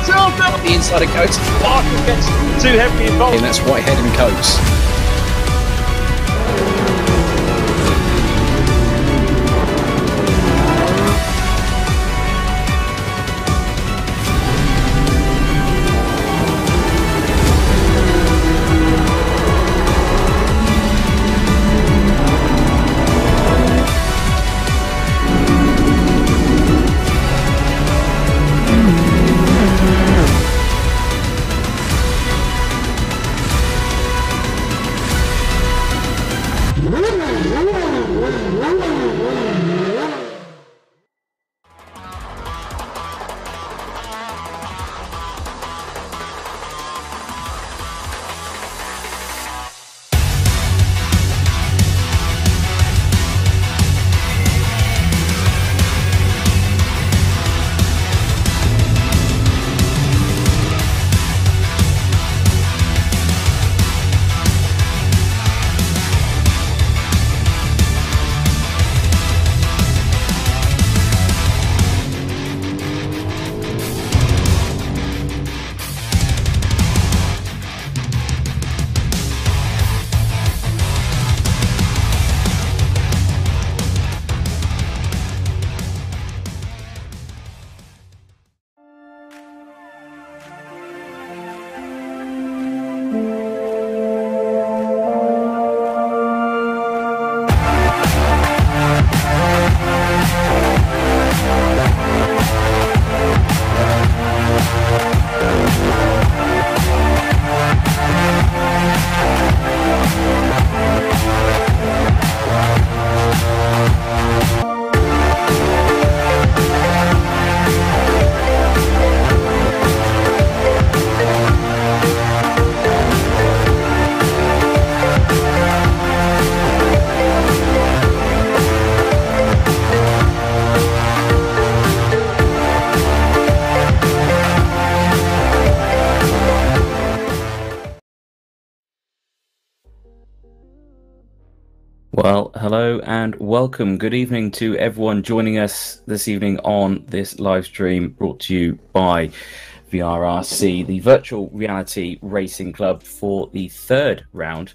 The inside of Coates. Watkins gets too heavily involved. And that's Whitehead and Coates. Well, hello and welcome. Good evening to everyone joining us this evening on this live stream brought to you by VRRC, the virtual reality racing club, for the third round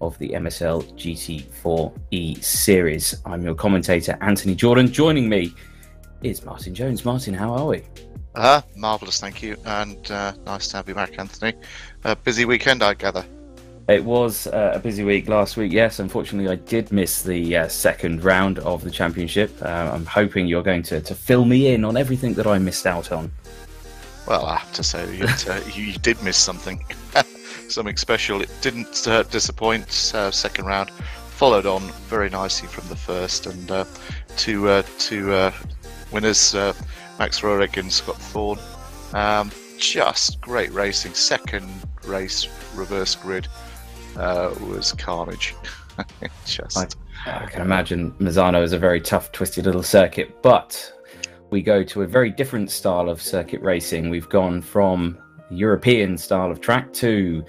of the MSL GT4 eSeries. I'm your commentator, Anthony Jordan. Joining me is Martin Jones. Martin, how are we? Marvellous, thank you, and nice to have you back, Anthony. Busy weekend, I gather. It was a busy week last week, yes. Unfortunately, I did miss the second round of the championship. I'm hoping you're going to fill me in on everything that I missed out on. Well, I have to say, you did miss something. Something special. It didn't disappoint. Second round followed on very nicely from the first, and two winners, Max Roerich and Scott Thorne. Just great racing. Second race, reverse grid, was carnage. I can imagine Misano is a very tough, twisty little circuit, but we go to a very different style of circuit racing. We've gone from the European style of track to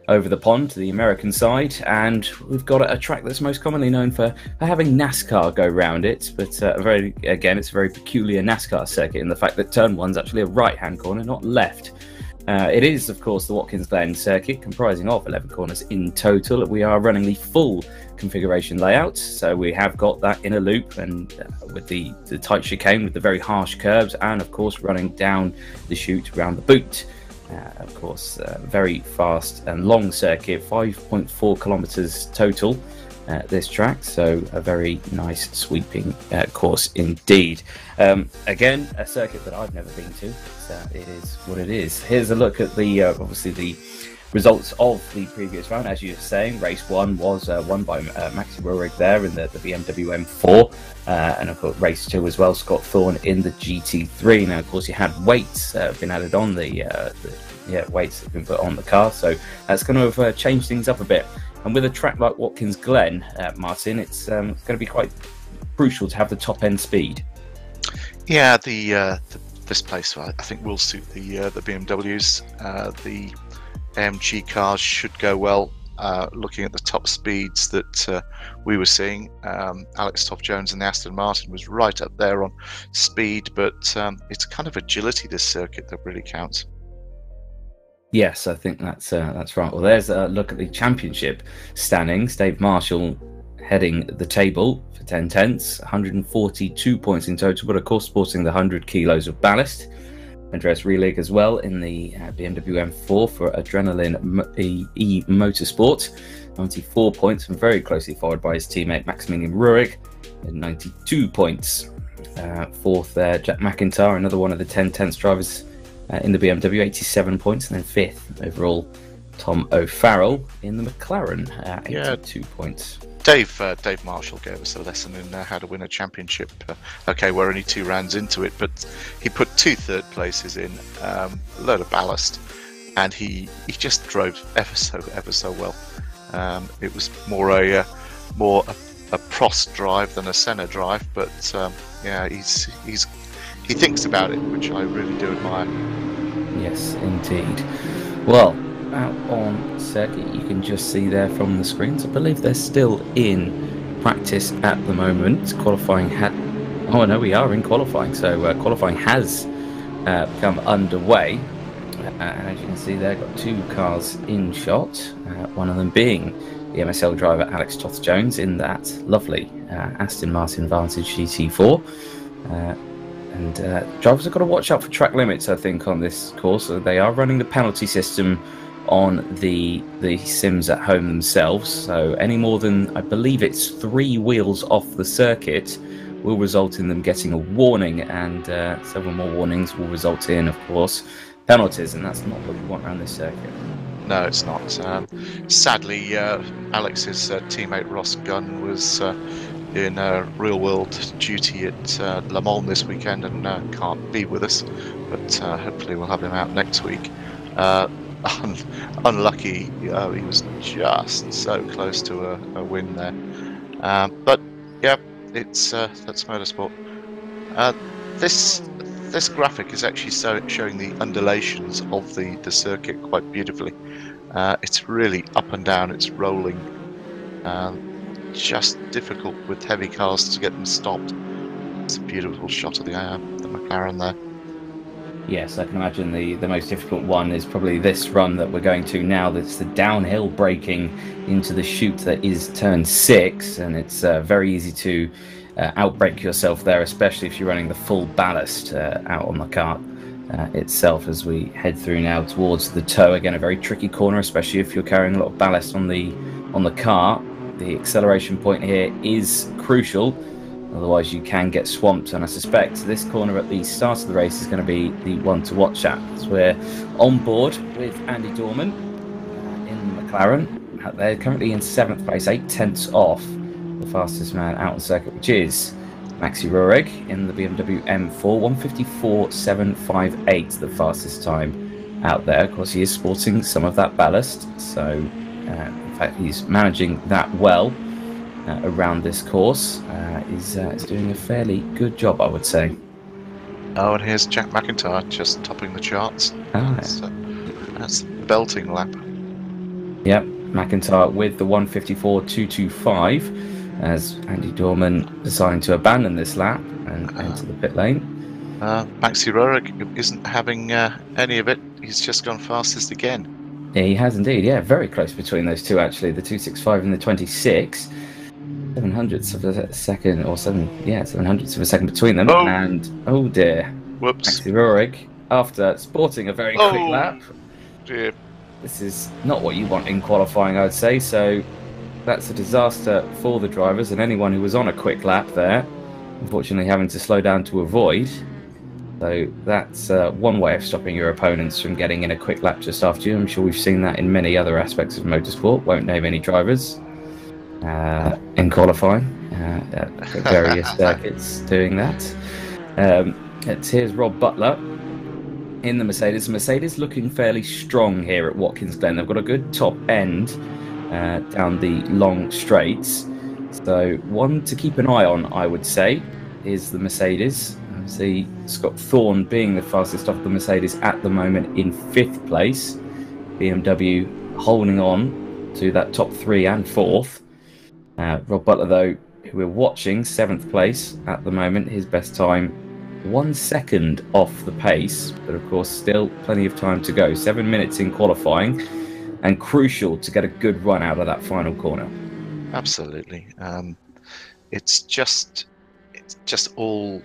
over the pond to the American side, and we've got a track that's most commonly known for having NASCAR go round it, but it's a very peculiar NASCAR circuit in the fact that turn one's actually a right-hand corner, not left. It is, of course, the Watkins Glen circuit, comprising of 11 corners in total. We are running the full configuration layout, so we have got that inner loop and with the tight chicane with the very harsh curbs, and of course running down the chute around the boot. Of course, very fast and long circuit, 5.4 kilometers total, this track, so a very nice sweeping course indeed. Again, a circuit that I've never been to, so it is what it is. Here's a look at the obviously the results of the previous round. As you were saying, race one was won by Maxi Roerich there in the BMW M4, and of course race two as well, Scott Thorne in the GT3. Now of course you had weights been added on weights have been put on the car, so that's going to have changed things up a bit. And with a track like Watkins Glen, Martin, it's going to be quite crucial to have the top end speed. Yeah, this place I think will suit the BMWs. The AMG cars should go well. Looking at the top speeds that we were seeing, Alex Toft-Jones and the Aston Martin was right up there on speed, but it's kind of agility, this circuit, that really counts. Yes, I think that's right. Well, there's a look at the championship standings. Dave Marshall heading the table for 10 tenths, 142 points in total, but of course sporting the 100 kilos of ballast. Andreas Rehlig as well in the BMW M4 for Adrenaline E Motorsport, 94 points, and very closely followed by his teammate Maximilian Ruhrig at 92 points. Fourth there, Jack McIntyre, another one of the 10 tenths drivers in the BMW, 87 points, and then fifth overall, Tom O'Farrell in the McLaren, 82 points. Dave Marshall gave us a lesson in how to win a championship. Okay, we're only 2 rounds into it, but he put 2 third places in, a load of ballast, and he just drove ever so well. It was more a Prost drive than a Senna drive, but yeah, he thinks about it, which I really do admire. Yes, indeed. Well, out on circuit, you can just see there from the screens. I believe they're still in practice at the moment. Qualifying oh no, we are in qualifying. So qualifying has become underway, and as you can see, there got 2 cars in shot. One of them being the MSL driver Alex Toth-Jones in that lovely Aston Martin Vantage GT4. And drivers have got to watch out for track limits, I think, on this course. So they are running the penalty system on the sims at home themselves. So any more than, I believe it's 3 wheels off the circuit will result in them getting a warning, and several more warnings will result in, of course, penalties, and that's not what we want around this circuit. No, it's not. Sadly, Alex's teammate Ross Gunn was in real-world duty at Le Mans this weekend and can't be with us, but hopefully we'll have him out next week. Unlucky, he was just so close to a win there. But yeah, that's motorsport. This graphic is actually showing the undulations of the circuit quite beautifully. It's really up and down, it's rolling. Just difficult with heavy cars to get them stopped. It's a beautiful shot of the McLaren there. Yes, I can imagine the most difficult one is probably this run that we're going to now. That's the downhill braking into the chute that is turn 6, and it's very easy to outbrake yourself there, especially if you're running the full ballast out on the kart itself, as we head through now towards the toe. Again, a very tricky corner, especially if you're carrying a lot of ballast on the car. The acceleration point here is crucial, otherwise you can get swamped, and I suspect this corner at the start of the race is going to be the one to watch at, as we're on board with Andy Dorman in the McLaren. They're currently in 7th place, 8 tenths off the fastest man out on circuit, which is Maxi Ruhrig in the BMW M4, 154.758, the fastest time out there. Of course, he is sporting some of that ballast, so in fact he's managing that well around this course. He's doing a fairly good job, I would say. Oh, and here's Jack McIntyre just topping the charts. That's a belting lap. Yep, McIntyre with the 154.225 as Andy Dorman deciding to abandon this lap and enter the pit lane. Maxi Ruhrig isn't having any of it. He's just gone fastest again. Yeah, he has indeed. Yeah, very close between those two, actually. The 265 and the 26. 700ths of a second, or 700ths of a second between them. Oh. And oh dear, Whoops. Maxi Ruhrig, after sporting a very quick lap. Dear. This is not what you want in qualifying, I would say. So that's a disaster for the drivers and anyone who was on a quick lap there, unfortunately having to slow down to avoid. So that's one way of stopping your opponents from getting in a quick lap just after you. I'm sure we've seen that in many other aspects of motorsport. Won't name any drivers in qualifying at various circuits doing that. Here's Rob Butler in the Mercedes. The Mercedes looking fairly strong here at Watkins Glen. They've got a good top end down the long straights. So one to keep an eye on, I would say, is the Mercedes. See Scott Thorne being the fastest off the Mercedes at the moment in 5th place. BMW holding on to that top 3 and 4th. Rob Butler, though, who we're watching, 7th place at the moment. His best time 1 second off the pace, but of course still plenty of time to go. 7 minutes in qualifying, and crucial to get a good run out of that final corner. Absolutely. It's just all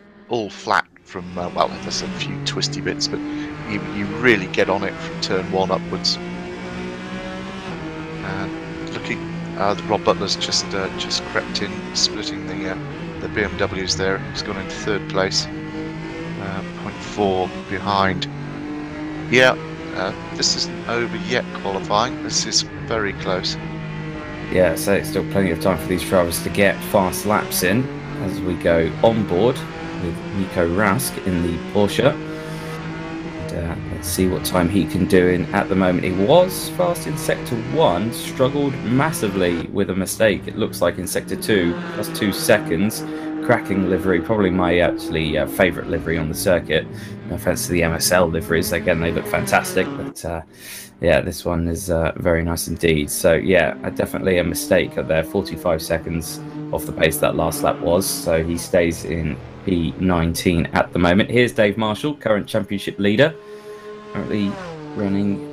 flat from well, there's a few twisty bits, but you really get on it from turn 1 upwards. Looking, Rob Butler's just crept in, splitting the BMWs there. He's gone into 3rd place, 0.4 behind. Yeah, this isn't over yet qualifying. This is very close. Yeah, so it's still plenty of time for these drivers to get fast laps in as we go on board with Nico Rask in the Porsche. And, let's see what time he can do in at the moment. He was fast in Sector 1, struggled massively with a mistake, it looks like, in Sector 2, plus 2 seconds. Cracking livery, probably my actually favourite livery on the circuit. No offence to the MSL liveries, again, they look fantastic, but yeah, this one is very nice indeed. So yeah, definitely a mistake there. 45 seconds off the pace that last lap was, so he stays in P19 at the moment. Here's Dave Marshall, current championship leader, currently running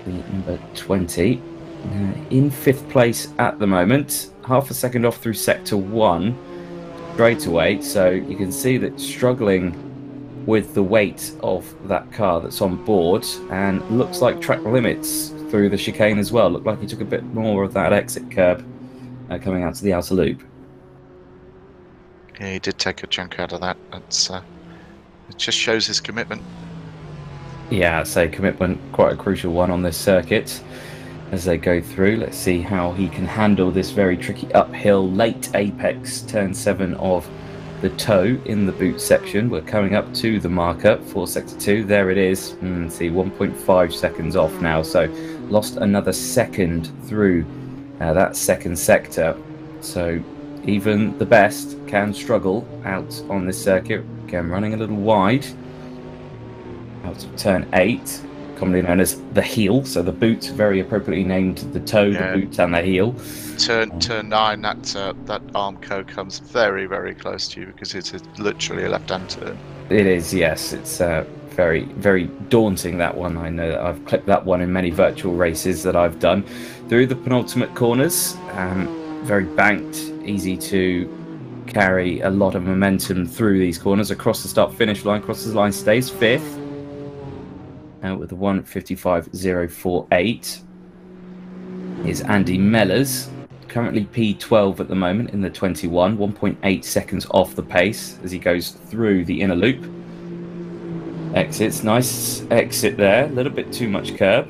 the number 20, in 5th place at the moment, half a second off through Sector 1 straight away. So you can see that struggling with the weight of that car that's on board, and looks like track limits through the chicane as well. Looked like he took a bit more of that exit curb coming out to the outer loop. Yeah, he did take a chunk out of that. That's it just shows his commitment. Yeah, I'd say commitment, quite a crucial one on this circuit as they go through. Let's see how he can handle this very tricky uphill late apex turn 7 of the toe in the boot section. We're coming up to the marker for Sector 2. There it is. See, 1.5 seconds off now, so lost another second through that second sector. So even the best can struggle out on this circuit. Again, running a little wide out of turn 8, commonly known as the heel. So the boot, very appropriately named the toe, yeah. The boot and the heel. Turn 9, that Armco comes very, very close to you because it's literally a left-hand turn. It is, yes. It's very, very daunting, that one. I know that I've clipped that one in many virtual races that I've done. Through the penultimate corners, very banked, easy to carry a lot of momentum through these corners. Across the start-finish line, crosses the line, stays 5th. With a 1:55.048 is Andy Mellors, currently P12 at the moment in the 21, 1.8 seconds off the pace as he goes through the inner loop. Exits, nice exit there, a little bit too much curb,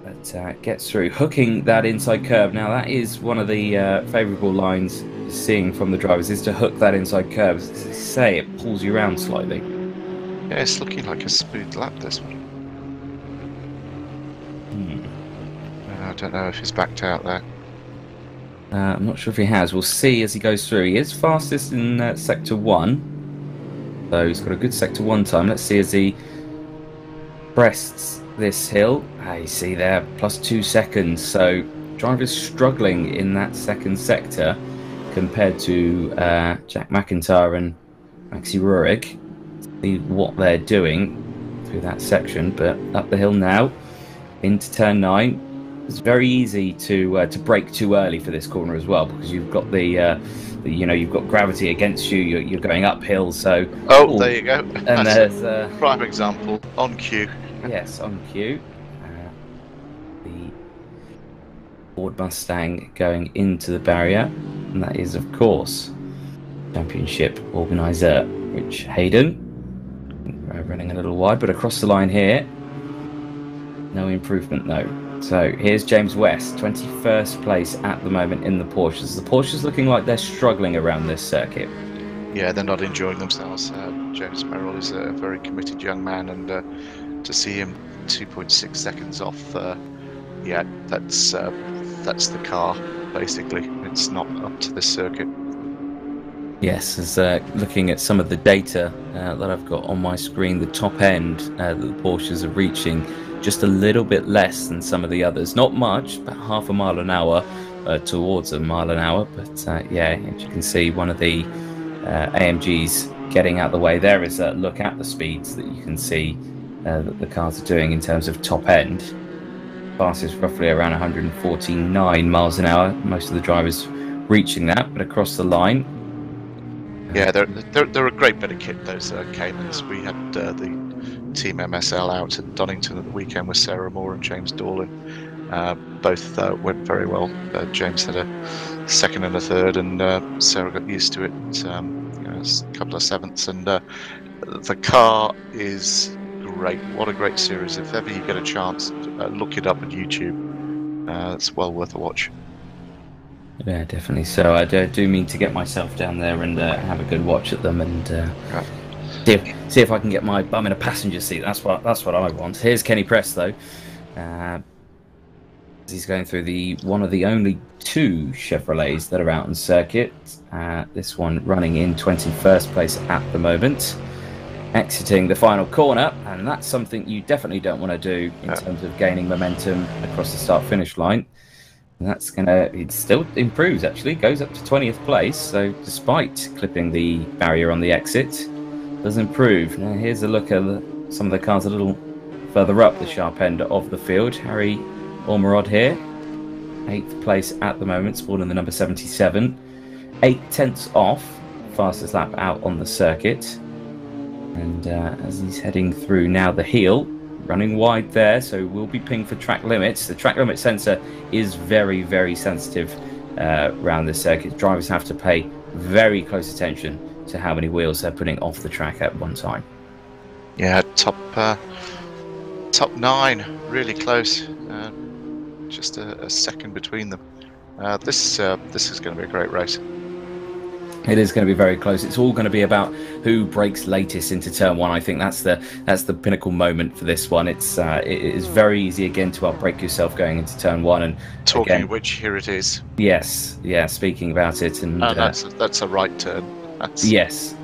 but gets through, hooking that inside curb. Now that is one of the favourable lines seeing from the drivers, is to hook that inside curb. As I say, it pulls you around slightly. Yeah, it's looking like a smooth lap, this one. I don't know if he's backed out there. I'm not sure if he has. We'll see as he goes through. He is fastest in Sector 1. So he's got a good Sector 1 time. Let's see as he breasts this hill. You see there, plus 2 seconds. So drivers struggling in that second sector compared to Jack McIntyre and Maxi Rurik. See what they're doing through that section, but up the hill now into turn 9. It's very easy to brake too early for this corner as well, because you've got you've got gravity against you. You're going uphill, so there you go. And there's prime example on cue. Yes, on cue. The Ford Mustang going into the barrier, and that is of course championship organizer Rich Hayden. Running a little wide, but across the line here, no improvement though. So here's James West, 21st place at the moment in the Porsches. The Porsches looking like they're struggling around this circuit. Yeah, they're not enjoying themselves. James Merrill is a very committed young man, and to see him 2.6 seconds off, yeah, that's the car basically. It's not up to this circuit. Yes, as looking at some of the data that I've got on my screen, the top end that the Porsches are reaching just a little bit less than some of the others. Not much, about half a mile an hour towards a mile an hour. But yeah, as you can see, one of the AMG's getting out the way. There is a look at the speeds that you can see that the cars are doing in terms of top end. Fastest roughly around 149 miles an hour. Most of the drivers reaching that, but across the line. Yeah, they're a great bit of kit, those Caymans. We had the Team MSL out at Donington at the weekend with Sarah Moore and James Dorlin. Both went very well. James had a second and a third, and Sarah got used to it. A couple of sevenths, and the car is great. What a great series! If ever you get a chance, look it up on YouTube. It's well worth a watch. Yeah, definitely. So I do mean to get myself down there and have a good watch at them, and see if I can get my bum in a passenger seat. That's what I want. Here's Kenny Press though. He's going through one of the only two Chevrolets that are out on circuit. This one running in 21st place at the moment, exiting the final corner, and that's something you definitely don't want to do in terms of gaining momentum across the start-finish line. And that's it still improves actually, goes up to 20th place. So despite clipping the barrier on the exit, does improve. Now here's a look at some of the cars a little further up the sharp end of the field. Harry Ormerod here, 8th place at the moment, sporting the number 77, 8/10 off, fastest lap out on the circuit. And as he's heading through now the heel, running wide there, so we'll be pinged for track limits. The track limit sensor is very, very sensitive around this circuit. Drivers have to pay very close attention to how many wheels they're putting off the track at one time. Yeah, top 9, really close. Just a second between them. This is going to be a great race. It is going to be very close. It's all going to be about who breaks latest into turn 1. I think that's the pinnacle moment for this one. It is very easy again to outbrake yourself going into turn 1. And talking again, of which, here it is. Yes, yeah. Speaking about it, and that's a right turn. Yes,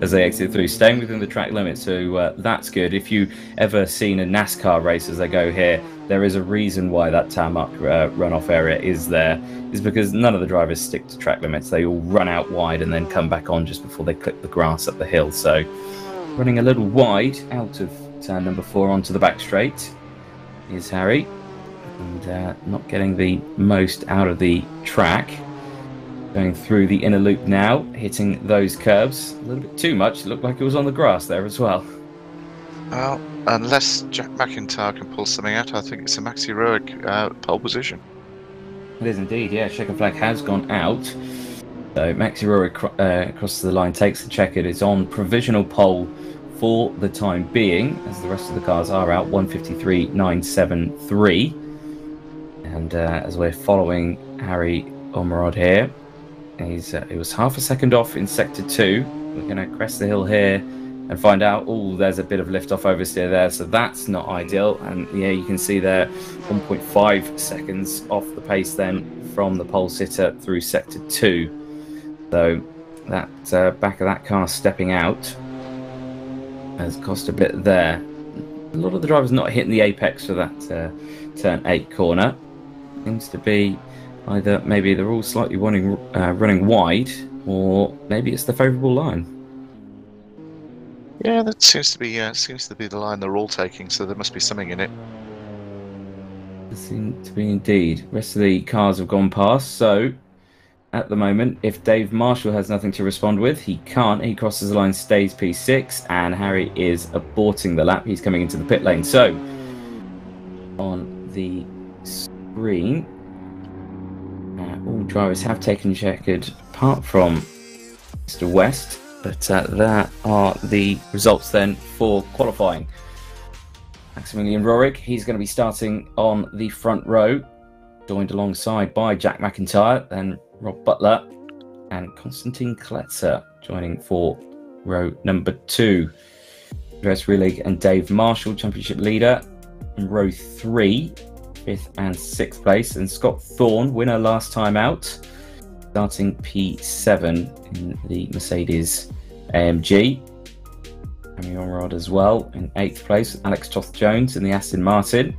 as they exit through, staying within the track limit, so that's good. If you ever seen a NASCAR race as they go here, there is a reason why that tarmac runoff area is there, is because none of the drivers stick to track limits. They all run out wide and then come back on just before they clip the grass up the hill. So running a little wide out of turn number 4 onto the back straight is Harry, and not getting the most out of the track. Going through the inner loop now, hitting those curves a little bit too much. It looked like it was on the grass there as well. Well, unless Jack McIntyre can pull something out, I think it's a Maxi Roeg pole position. It is indeed, yeah. Checkered flag has gone out. So Maxi Roeg crosses the line, takes the checkered. It's on provisional pole for the time being, as the rest of the cars are out, 153.973. And as we're following Harry Ormerod here, he was half a second off in sector 2. We're going to crest the hill here and find out, there's a bit of lift off oversteer there, so that's not ideal. And yeah, you can see there 1.5 seconds off the pace then from the pole sitter through sector 2. So that back of that car stepping out has cost a bit there. A lot of the drivers not hitting the apex for that turn 8 corner. Seems to be either maybe they're all slightly running wide, or maybe it's the favourable line. Yeah, that seems to be the line they're all taking. So there must be something in it. There seems to be indeed. The rest of the cars have gone past. So at the moment, if Dave Marshall has nothing to respond with, he can't. He crosses the line, stays P6, and Harry is aborting the lap. He's coming into the pit lane. So on the screen, all drivers have taken checkered apart from Mr. West, but that are the results then for qualifying. Maximilian Rohrig, he's going to be starting on the front row, joined alongside by Jack McIntyre, then Rob Butler and Konstantin Kletzer joining for row number 2. Andreas Rillig and Dave Marshall, championship leader, in row 3. 5th and 6th place, and Scott Thorne, winner last time out, starting P7 in the Mercedes AMG. Harry Ormerod as well in 8th place, Alex Toth-Jones in the Aston Martin,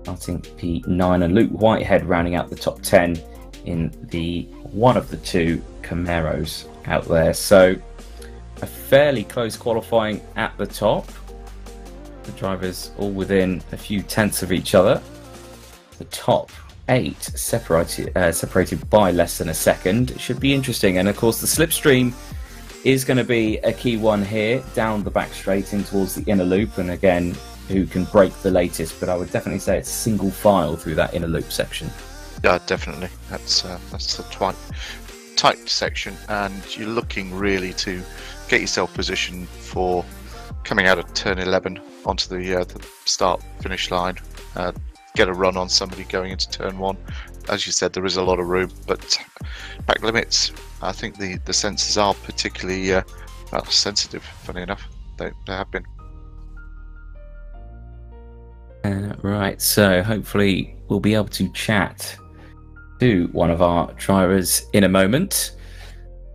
starting P9, and Luke Whitehead rounding out the top 10 in the one of the 2 Camaros out there. So a fairly close qualifying at the top. The drivers all within a few tenths of each other. The top 8 separated by less than a second. It should be interesting. And of course the slipstream is going to be a key one here, down the back straight in towards the inner loop, and again, who can break the latest, but I would definitely say it's single file through that inner loop section. Yeah, definitely. That's the tight section, and you're looking really to get yourself positioned for coming out of turn 11 onto the start-finish line, get a run on somebody going into turn 1. As you said, there is a lot of room, but back limits, I think the sensors are particularly sensitive, funny enough. They have been. Right, so hopefully we'll be able to chat to one of our drivers in a moment.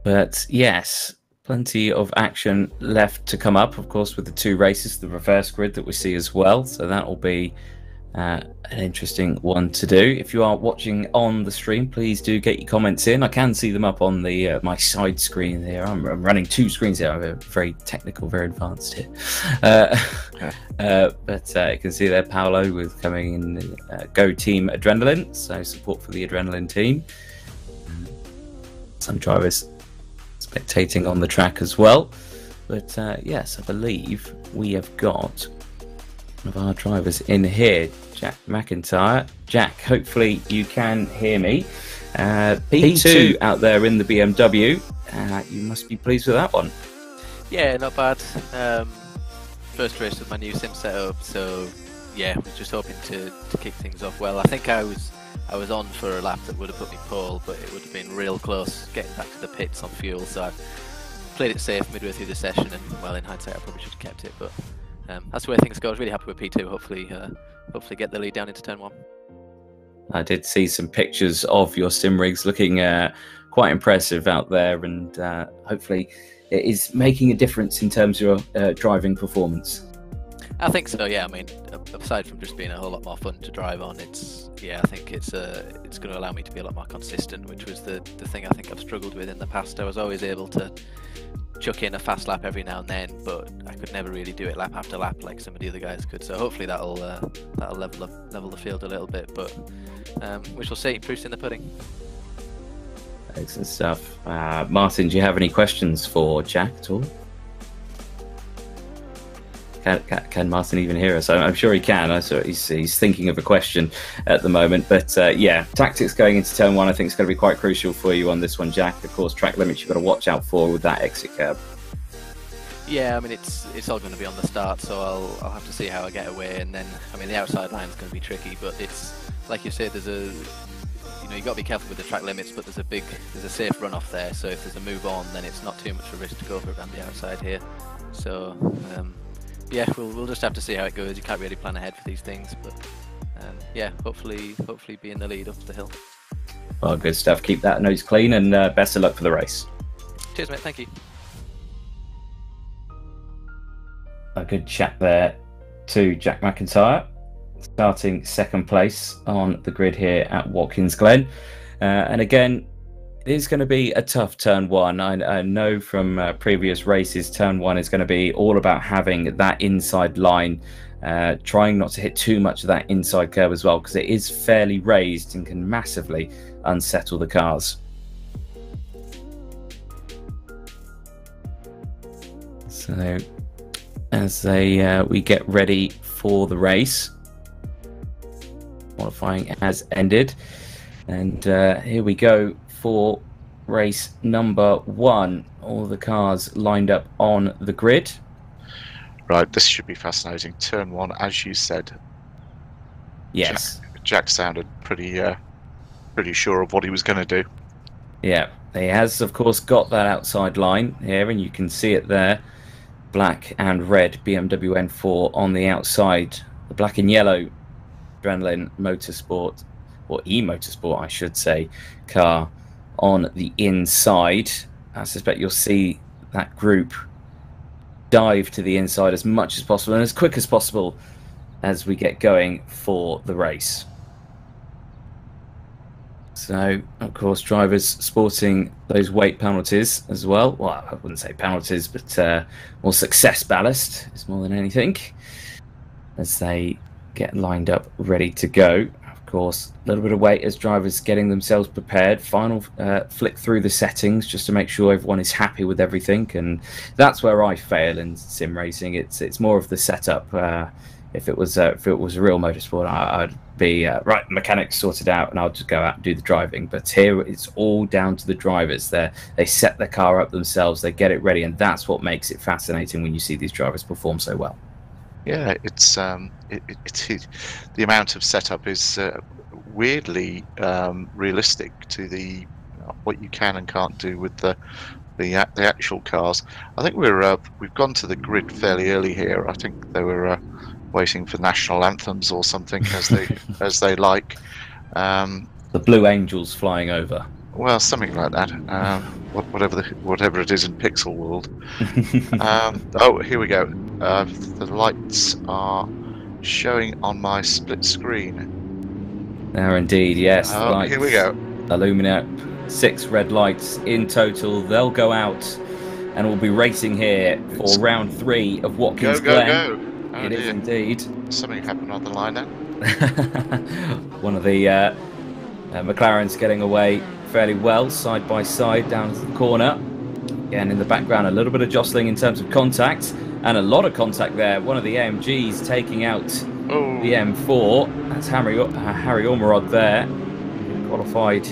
But yes, plenty of action left to come up, of course, with the 2 races, the reverse grid that we see as well. So that will be an interesting one to do. If you are watching on the stream, please do get your comments in. I can see them up on the my side screen here. I'm running 2 screens here. I'm very technical, very advanced here. But you can see there Paolo with coming in, Go Team Adrenaline, so support for the Adrenaline team. Some drivers spectating on the track as well. But yes, I believe we have got one of our drivers in here, Jack McIntyre. Jack, hopefully you can hear me. P2 out there in the BMW. You must be pleased with that one. Yeah, not bad. First race with my new sim setup, so yeah, we're just hoping to kick things off well. I think I was on for a lap that would have put me pole, but it would have been real close getting back to the pits on fuel, so I played it safe midway through the session, and well, in hindsight I probably should have kept it, but that's the way things go. I was really happy with P2. Hopefully get the lead down into turn 1. I did see some pictures of your sim rigs looking quite impressive out there, and hopefully it is making a difference in terms of your driving performance. I think so. Yeah. I mean, aside from just being a whole lot more fun to drive on, I think it's going to allow me to be a lot more consistent, which was the thing I think I've struggled with in the past. I was always able to chuck in a fast lap every now and then, but I could never really do it lap after lap like some of the other guys could. So hopefully that'll level the field a little bit, but we shall see. Proof's in the pudding. Excellent stuff. Martin, do you have any questions for Jack at all? Can Martin even hear us? I'm sure he can. He's thinking of a question at the moment. But yeah, tactics going into turn 1, I think is going to be quite crucial for you on this one, Jack. Of course, track limits you've got to watch out for with that exit curb. Yeah, I mean it's all going to be on the start, so I'll have to see how I get away, and then I mean the outside line is going to be tricky, but it's like you said, you've got to be careful with the track limits, but there's a safe runoff there, so if there's a move on, then it's not too much of a risk to go for it around the outside here. So yeah, we'll just have to see how it goes. You can't really plan ahead for these things, but yeah, hopefully be in the lead up the hill. Well, good stuff. Keep that nose clean, and best of luck for the race. Cheers, mate. Thank you. A good chat there to Jack McIntyre, starting 2nd place on the grid here at Watkins Glen. And again, it is going to be a tough turn 1. I know from previous races, turn 1 is going to be all about having that inside line, trying not to hit too much of that inside curve as well, because it is fairly raised and can massively unsettle the cars. So as we get ready for the race, qualifying has ended, and here we go for race number 1. All the cars lined up on the grid. Right, this should be fascinating. Turn 1, as you said. Yes. Jack sounded pretty sure of what he was going to do. Yeah, he has, of course, got that outside line here, and you can see it there. Black and red BMW N4 on the outside. The black and yellow Adrenaline Motorsport, or e-Motorsport, I should say, car on the inside. I suspect you'll see that group dive to the inside as much as possible and as quick as possible as we get going for the race. So, of course, drivers sporting those weight penalties as well. Well, I wouldn't say penalties, but more success ballast is more than anything, as they get lined up, ready to go. Of course, a little bit of weight as drivers getting themselves prepared. Final flick through the settings just to make sure everyone is happy with everything, and that's where I fail in sim racing. It's more of the setup. If it was a real motorsport, I'd be right, mechanics sorted out, and I'll just go out and do the driving. But here, it's all down to the drivers. They set the car up themselves, they get it ready, and that's what makes it fascinating when you see these drivers perform so well. Yeah, it's the amount of setup is weirdly realistic to the what you can and can't do with the actual cars. I think we've gone to the grid fairly early here. I think they were waiting for national anthems or something as they like. The Blue Angels flying over. Well, something like that. Whatever it is in Pixel World. Oh, here we go. The lights are showing on my split screen. They are indeed, yes. Oh, here we go. Illuminate 6 red lights in total. They'll go out, and we'll be racing here for round 3 of Watkins Glen. Go. Oh, it is indeed. Something happened on the line then. One of the McLarens getting away fairly well, side by side down to the corner. Again, in the background, a little bit of jostling in terms of contact, and a lot of contact there. One of the AMGs taking out the M4. That's Harry Ormerod there, qualified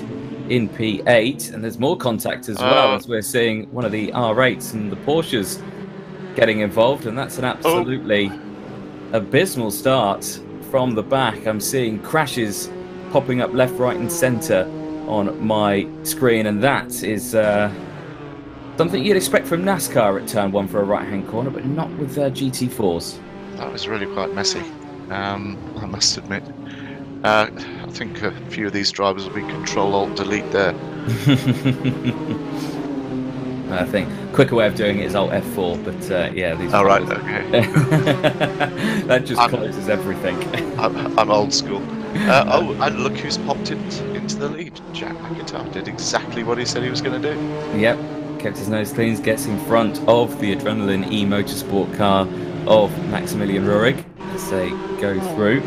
in P8, and there's more contact as well, as we're seeing one of the R8s and the Porsches getting involved, and that's an absolutely abysmal start from the back. I'm seeing crashes popping up left, right and centre on my screen, and that is something you'd expect from NASCAR at turn 1 for a right-hand corner, but not with GT4s. That was really quite messy, I must admit. I think a few of these drivers will be Control-Alt-Delete there. I think quicker way of doing it is Alt F4, but yeah, these. Oh right, okay. That just closes everything. I'm old school. Oh, and look who's popped into the lead. Jack McIntyre did exactly what he said he was going to do. Yep, kept his nose clean, gets in front of the Adrenaline E Motorsport car of Maximilian Rurig as they go through.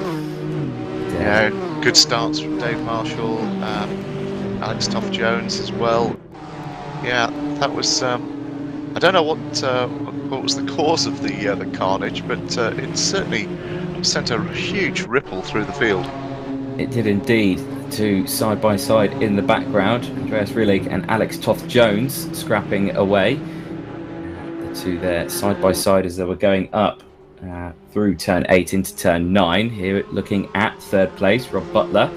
Yeah, good starts from Dave Marshall, Alex Toft-Jones as well. Yeah, that was. I don't know what was the cause of the carnage, but it certainly sent a huge ripple through the field. It did indeed. Two side by side in the background, Andreas Rillig and Alex Toft-Jones scrapping away. The two there side by side as they were going up through turn 8 into turn 9. Here looking at third place, Rob Butler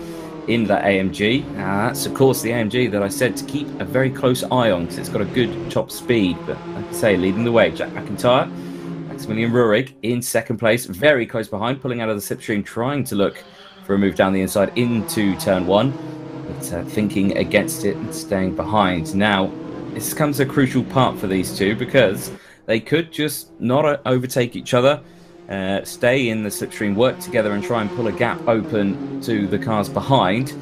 in that AMG. That's of course the AMG that I said to keep a very close eye on because it's got a good top speed, but like I say, leading the way, Jack McIntyre. Maximilian Rurig in second place, very close behind, pulling out of the slipstream, trying to look for a move down the inside into turn 1, but thinking against it and staying behind. Now, this comes a crucial part for these two because they could just not overtake each other, stay in the slipstream, work together and try and pull a gap open to the cars behind.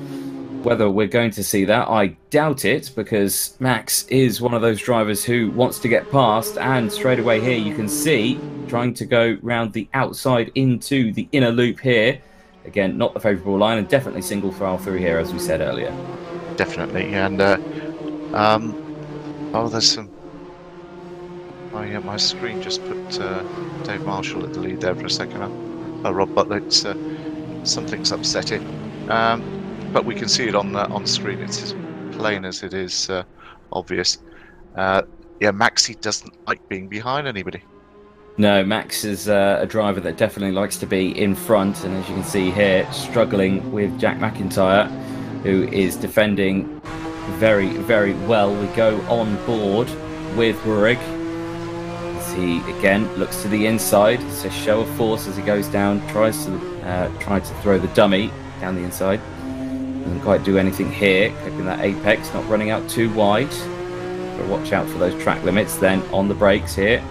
Whether we're going to see that, I doubt it, because Max is one of those drivers who wants to get past, and straight away here you can see trying to go round the outside into the inner loop here. Again, not the favourable line, and definitely single file through here, as we said earlier. Definitely, and oh, there's some. Oh yeah, my screen just put Dave Marshall at the lead there for a second. Rob Butler, something's upsetting, but we can see it on screen. It's as plain as it is obvious. Yeah, Maxi doesn't like being behind anybody. No, Max is a driver that definitely likes to be in front, and as you can see here, struggling with Jack McIntyre, who is defending very, very well. We go on board with Rurig. He again looks to the inside. It's a show of force as he goes down, tries to throw the dummy down the inside. Doesn't quite do anything here, clipping that apex, not running out too wide. But watch out for those track limits. Then on the brakes here,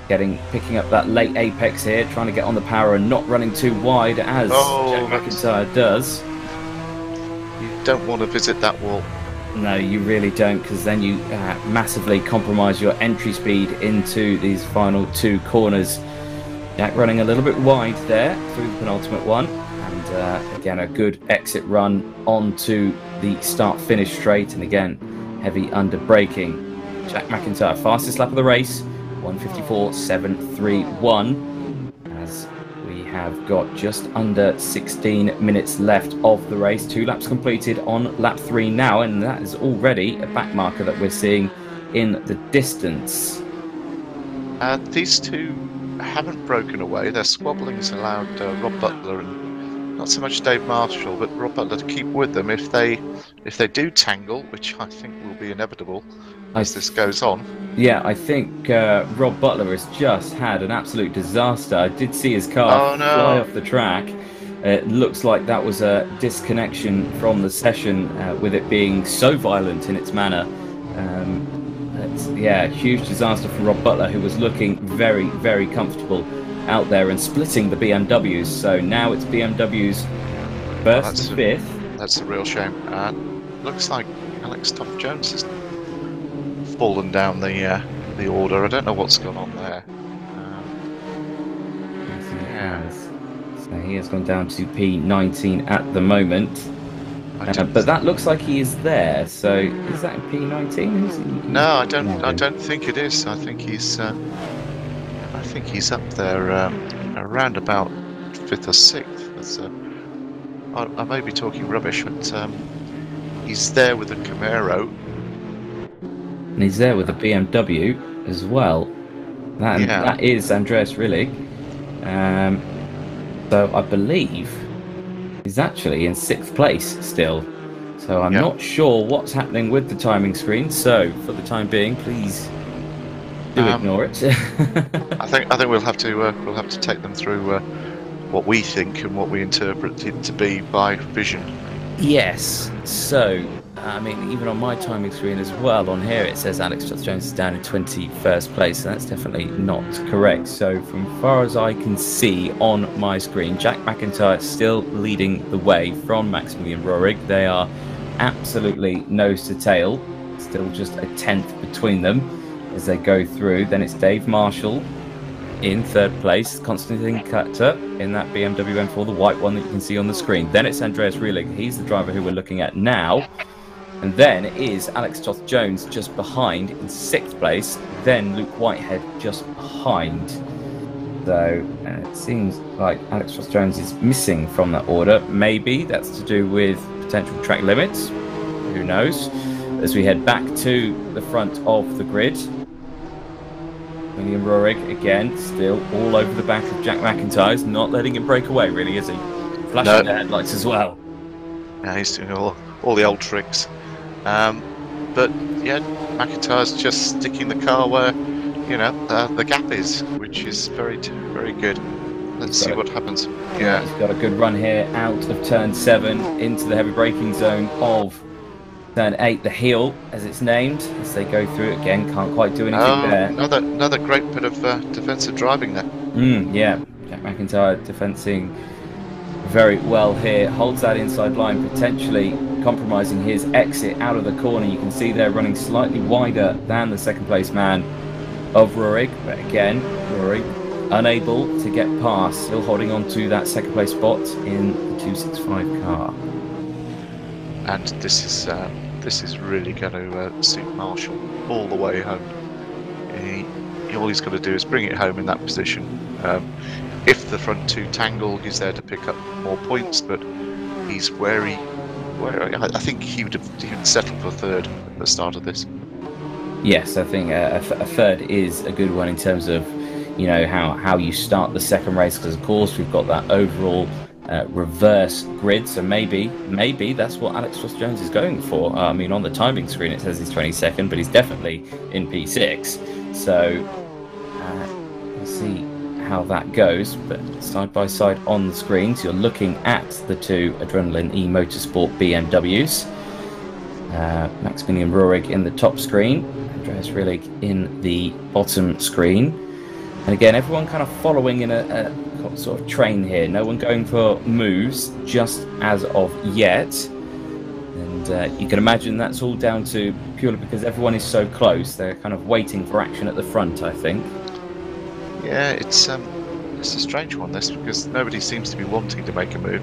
picking up that late apex here, trying to get on the power and not running too wide as Jack McIntyre does. don't want to visit that wall. No, you really don't, because then you massively compromise your entry speed into these final two corners. Jack running a little bit wide there through the penultimate one, and again a good exit run onto the start-finish straight, and again heavy under braking. Jack McIntyre, fastest lap of the race, 1:54.731, as we have got just under 16 minutes left of the race. 2 laps completed on lap 3 now, and that is already a back marker that we're seeing in the distance. These two haven't broken away. Their squabbling's allowed Rob Butler and not so much Dave Marshall, but Rob Butler to keep with them if they do tangle, which I think will be inevitable as this goes on. Yeah, I think Rob Butler has just had an absolute disaster. I did see his car fly off the track. It looks like that was a disconnection from the session, with it being so violent in its manner. Yeah, huge disaster for Rob Butler, who was looking very, very comfortable out there and splitting the BMWs. So now it's BMW's first and fifth. That's a real shame. Looks like Alex Toft-Jones has fallen down the order. I don't know what's gone on there. So he has gone down to P19 at the moment. But that looks like he is there. So is that P19? No, I don't think it is. I think he's up there around about 5th or 6th. That's, I may be talking rubbish, but he's there with a Camaro. And he's there with a BMW as well. That is Andreas Rillig. So I believe he's actually in 6th place still. So I'm not sure what's happening with the timing screen. So for the time being, please do ignore it. I think we'll have to take them through what we think and what we interpret it to be by vision. Yes. So I mean, even on my timing screen as well, on here it says Alex Toft-Jones is down in 21st place, so that's definitely not correct. So from far as I can see on my screen, Jack McIntyre still leading the way from Maximilian Rohrig. They are absolutely nose to tail, still just a 10th between them as they go through. Then it's Dave Marshall in 3rd place, Konstantin Katter in that BMW M4, the white one that you can see on the screen. Then it's Andreas Rillig, he's the driver who we're looking at now. And then it is Alex Toft-Jones just behind in 6th place, then Luke Whitehead just behind. So it seems like Alex Toft-Jones is missing from that order. Maybe that's to do with potential track limits, who knows. As we head back to the front of the grid, William Rohrig again still all over the back of Jack McIntyre's, not letting him break away really, is he? Flashing the headlights as well. Yeah, he's doing all the old tricks. But yeah, McIntyre's just sticking the car where the gap is, which is very, very good. Let's see what happens. Yeah, he's got a good run here out of turn 7 into the heavy braking zone of turn 8, the heel as it's named. As they go through it again, can't quite do anything there. Another great bit of defensive driving there. Yeah, Jack McIntyre defending very well here, holds that inside line, potentially compromising his exit out of the corner. You can see they're running slightly wider than the 2nd place man of Rohrig, but again Rohrig unable to get past, still holding on to that 2nd place spot in the 265 car. And this is really going to suit Marshall all the way home. All he's got to do is bring it home in that position. If the front two tangle, he's there to pick up more points, but he's wary. I think he would settle for 3rd at the start of this. Yes, I think a 3rd is a good one in terms of how you start the 2nd race, because of course we've got that overall reverse grid. So maybe that's what Alex Toft-Jones is going for. I mean, on the timing screen it says he's 22nd, but he's definitely in P6. So we'll see how that goes, but side by side on the screens you're looking at the 2 Adrenaline E Motorsport BMWs. Maximilian Rohrig in the top screen, Andreas Rillig in the bottom screen, and again everyone kind of following in a sort of train here, no one going for moves just as of yet. And you can imagine that's all down to purely because everyone is so close. They're kind of waiting for action at the front, I think. Yeah, it's a strange one, this, because nobody seems to be wanting to make a move.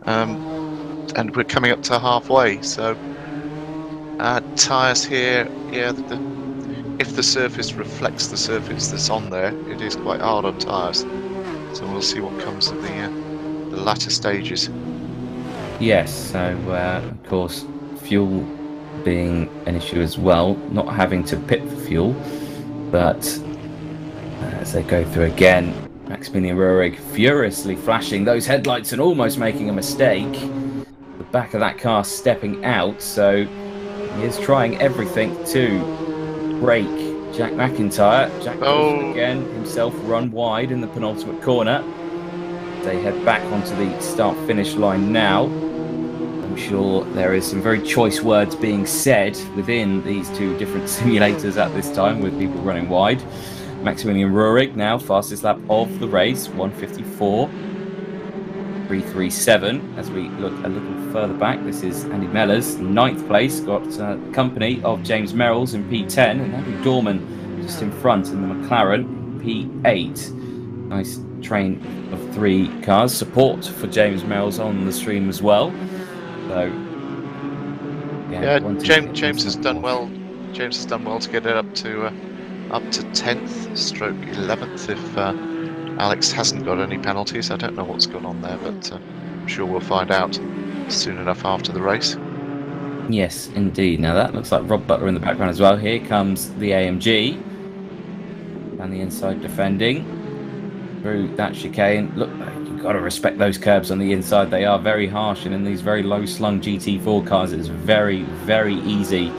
And we're coming up to halfway, so tyres here, yeah, if the surface reflects the surface that's on there, it is quite hard on tyres. So we'll see what comes at the latter stages. Yes, so of course, fuel being an issue as well, not having to pit for fuel, but as they go through again, Maximilian Ruhrig furiously flashing those headlights and almost making a mistake. The back of that car stepping out, so he is trying everything to break Jack McIntyre. Jack does again himself run wide in the penultimate corner. They head back onto the start-finish line now. I'm sure there is some very choice words being said within these two different simulators at this time, with people running wide. Maximilian Ruhrig now fastest lap of the race, 1:54.337. As we look a little further back, this is Andy Mellors, 9th place, got company of James Merrills in P10, and Andrew Dorman just in front in the McLaren, P8. Nice train of 3 cars. Support for James Merrills on the stream as well. So yeah, James has done well. James has done well to get it up to 10th stroke 11th if Alex hasn't got any penalties. I don't know what's going on there, but I'm sure we'll find out soon enough after the race. Yes, indeed. Now that looks like Rob Butler in the background as well. Here comes the AMG down the inside defending through that chicane. Look, you've got to respect those curbs on the inside. They are very harsh, and in these very low slung GT4 cars it's very, very easy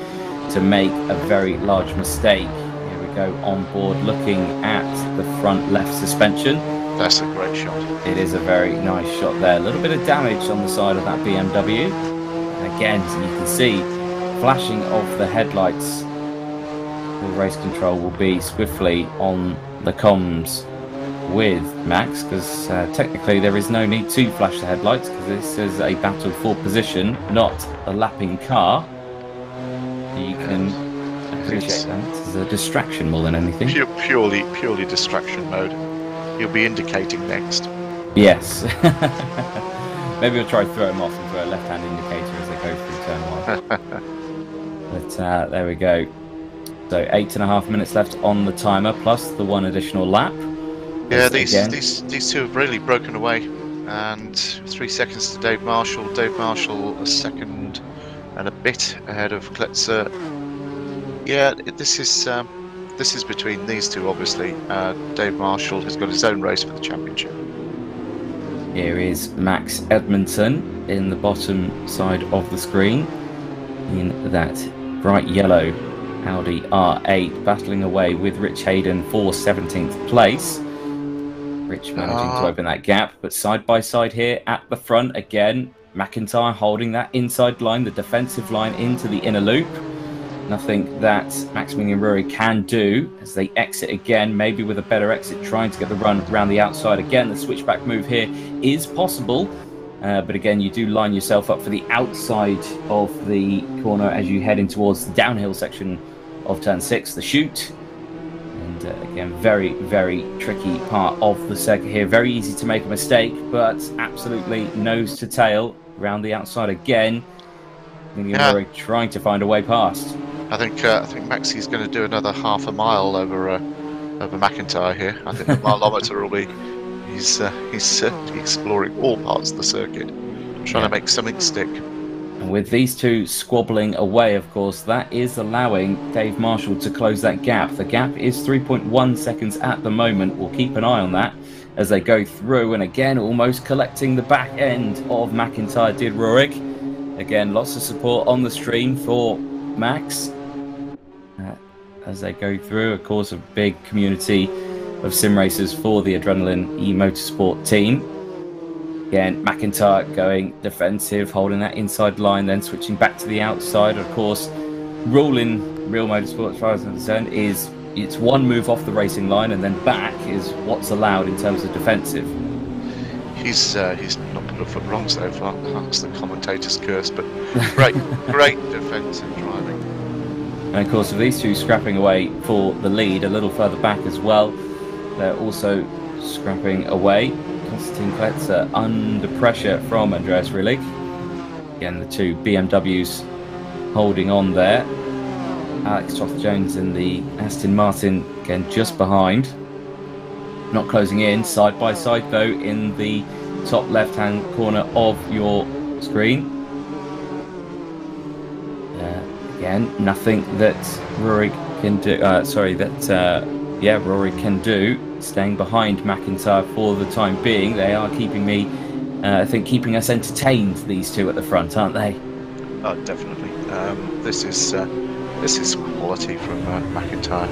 to make a very large mistake. Go on board looking at the front left suspension. That's a great shot. It is a very nice shot there. A little bit of damage on the side of that BMW. And again, so you can see flashing of the headlights. The race control will be swiftly on the comms with Max, because technically there is no need to flash the headlights, because this is a battle for position, not a lapping car. You can appreciate that. It's a distraction more than anything. Purely distraction mode. You'll be indicating next. Yes. Maybe we'll try to throw him off and throw a left-hand indicator as they go through turn 1. But there we go. So 8.5 minutes left on the timer, plus the 1 additional lap. Yeah, these two have really broken away. And 3 seconds to Dave Marshall. Dave Marshall a second and a bit ahead of Kletzer. Yeah, this is between these two, obviously. Dave Marshall has got his own race for the championship. Here is Max Edmondson in the bottom side of the screen in that bright yellow Audi R8, battling away with Rich Hayden for 17th place. Rich managing to open that gap, but side by side here at the front again, McIntyre holding that inside line, the defensive line into the inner loop. Nothing that Maximilian Ruhrig can do as they exit again, maybe with a better exit, trying to get the run around the outside. Again, the switchback move here is possible, but again, you do line yourself up for the outside of the corner as you head in towards the downhill section of turn 6, the chute. And again, very, very tricky part of the circuit here. Very easy to make a mistake, but absolutely nose to tail around the outside again. Ruhrig trying to find a way past. I think Maxi's going to do another half a mile over McIntyre here. I think the mileometer will be. He's certainly exploring all parts of the circuit, trying to make something stick. And with these two squabbling away, of course, that is allowing Dave Marshall to close that gap. The gap is 3.1 seconds at the moment. We'll keep an eye on that as they go through. And again, almost collecting the back end of McIntyre did Ruhrig. Again, lots of support on the stream for Max as they go through. Of course, a big community of sim racers for the Adrenaline e-motorsport team. Again, McIntyre going defensive, holding that inside line, then switching back to the outside. Of course, rule in real motorsport, as far as I'm concerned, is it's one move off the racing line and then back is what's allowed in terms of defensive. He's not put a foot wrong so far. That's the commentator's curse, but great defence and driving. And of course, with these two scrapping away for the lead a little further back as well, they're also scrapping away. Konstantin Kletzer under pressure from Andreas Rillig. Again, the two BMWs holding on there. Alex Toth-Jones in the Aston Martin, again, just behind. Not closing in, side by side though, in the top left-hand corner of your screen. Again, nothing that Rurik can do. Rurik can do. Staying behind McIntyre for the time being. They are keeping me, I think, keeping us entertained. These two at the front, aren't they? Oh, definitely. This is quality from McIntyre.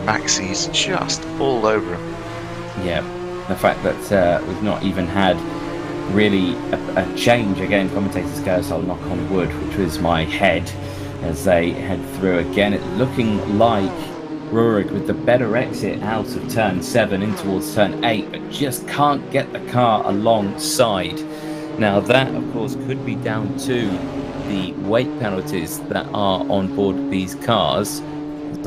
Maxi's just all over him. Yeah, the fact that we've not even had really a change, again, commentators go, so I'll knock on wood, which was my head as they head through again. It looking like Rurik with the better exit out of turn 7 in towards turn 8, but just can't get the car alongside. Now that, of course, could be down to the weight penalties that are on board these cars.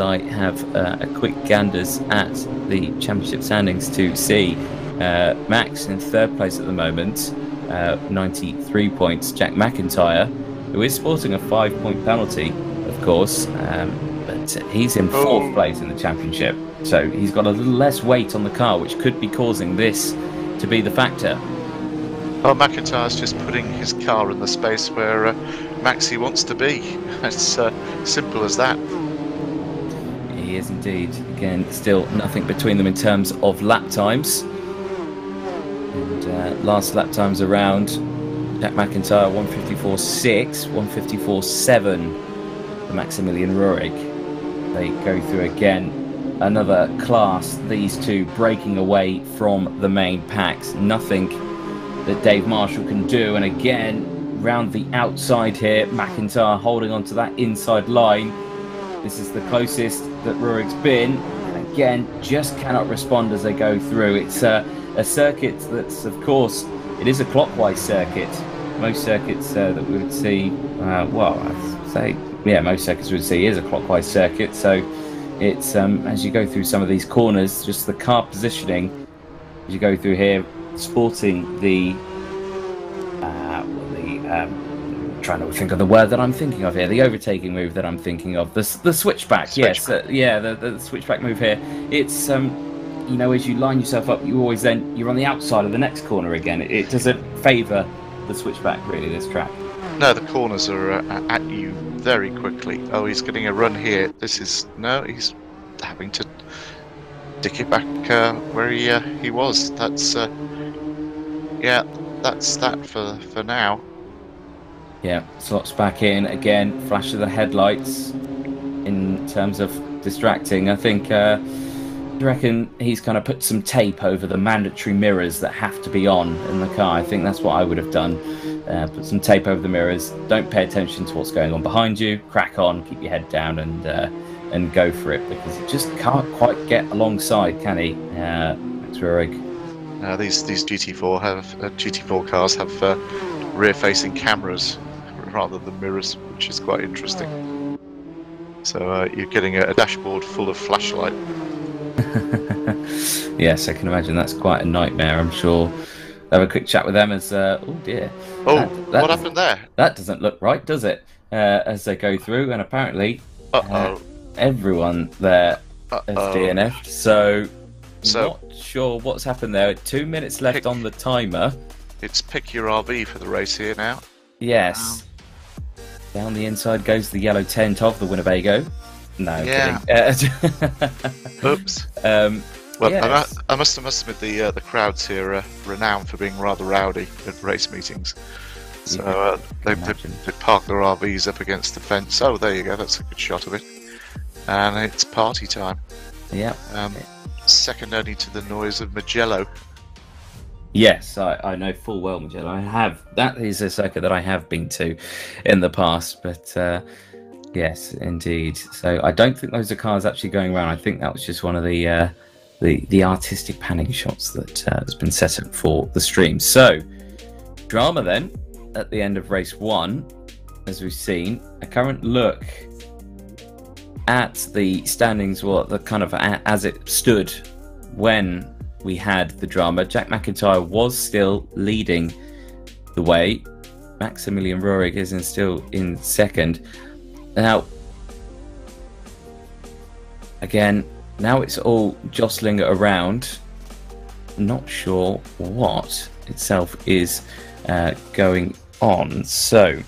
I have a quick ganders at the championship standings to see Max in 3rd place at the moment, 93 points. Jack McIntyre, who is sporting a 5-point penalty, of course, but he's in 4th place in the championship. So he's got a little less weight on the car, which could be causing this to be the factor. Well, McIntyre's just putting his car in the space where Maxi wants to be. It's simple as that. He is indeed. Again, still nothing between them in terms of lap times. And last lap times around, Jack McIntyre 154.6, 154.7 for Maximilian Rurik. They go through again another class, these two breaking away from the main packs. Nothing that Dave Marshall can do. And again, round the outside here, McIntyre holding on to that inside line. This is the closest that Rurik's been. Again, just cannot respond as they go through. It's a circuit that's, of course, it is a clockwise circuit. Most circuits that we would see, I'd say, yeah, most circuits we would see is a clockwise circuit. So it's, as you go through some of these corners, just the car positioning, as you go through here, sporting the trying to think of the word that I'm thinking of here, the overtaking move that I'm thinking of, the switchback. Yes, the switchback move here. It's you know, as you line yourself up, you always you're on the outside of the next corner again. It doesn't favour the switchback really, this track. No, the corners are at you very quickly. Oh, he's getting a run here. He's having to dick it back where he was. That's that's that for now. Yeah, slots back in again. Flash of the headlights in terms of distracting. I think. Do you reckon he's kind of put some tape over the mandatory mirrors that have to be on in the car? I think that's what I would have done. Put some tape over the mirrors. Don't pay attention to what's going on behind you. Crack on. Keep your head down and go for it, because he just can't quite get alongside, can he? Max Rurik. These GT4 cars have rear-facing cameras rather than mirrors, which is quite interesting. So you're getting a dashboard full of flashlight. Yes, I can imagine that's quite a nightmare. I'm sure. Have a quick chat with them as oh dear. Oh, what happened there? That doesn't look right, does it? As they go through, and apparently everyone there has DNF'd. So not sure what's happened there. 2 minutes left on the timer. It's pick your RV for the race here now. Yes. Down the inside goes the yellow tent of the Winnebago. No, yeah. Kidding. Oops. Well, yes. I must admit the crowds here are renowned for being rather rowdy at race meetings. So they park their RVs up against the fence. Oh, there you go. That's a good shot of it. And it's party time. Yeah. Second only to the noise of Mugello. Yes, I know full well Mugello. That is a circuit that I have been to in the past, but yes, indeed. So I don't think those are cars actually going around. I think that was just one of the the artistic panning shots that has bin set up for the stream. So, drama then at the end of race 1, as we've seen, a current look at the standings, the kind of as it stood when we had the drama. Jack McIntyre was still leading the way. Maximilian Rohrig is still in second. Now, again, now it's all jostling around. Not sure what itself is going on. So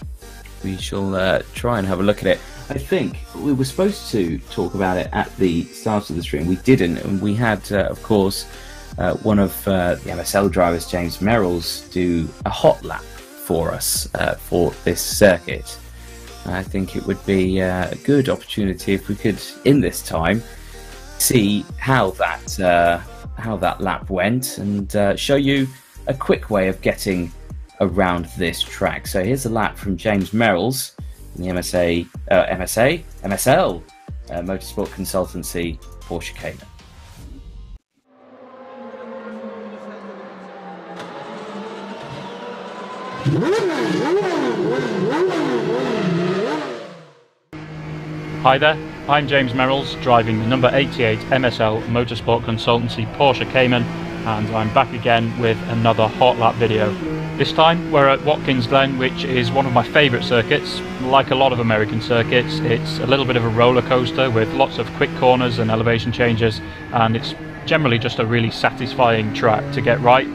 we shall try and have a look at it. I think we were supposed to talk about it at the start of the stream. We didn't, and we had, of course, one of the MSL drivers, James Merrills, do a hot lap for us for this circuit. I think it would be a good opportunity if we could, in this time, see how that lap went and show you a quick way of getting around this track. So here's a lap from James Merrills in the MSL Motorsport Consultancy Porsche Cayman. Hi there, I'm James Merrills, driving the number 88 MSL Motorsport Consultancy Porsche Cayman, and I'm back again with another hot lap video. This time we're at Watkins Glen, which is one of my favourite circuits. Like a lot of American circuits, it's a little bit of a roller coaster with lots of quick corners and elevation changes, and it's generally just a really satisfying track to get right.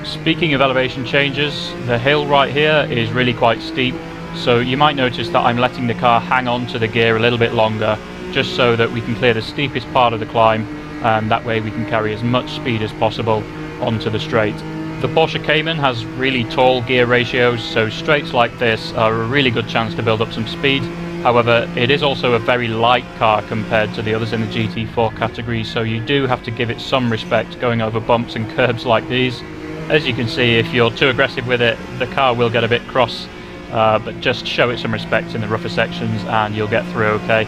Speaking of elevation changes, the hill right here is really quite steep, so you might notice that I'm letting the car hang on to the gear a little bit longer, just so that we can clear the steepest part of the climb, and that way we can carry as much speed as possible onto the straight. The Porsche Cayman has really tall gear ratios, so straights like this are a really good chance to build up some speed. However, it is also a very light car compared to the others in the GT4 category, so you do have to give it some respect going over bumps and curbs like these. As you can see, if you're too aggressive with it, the car will get a bit cross, but just show it some respect in the rougher sections and you'll get through okay.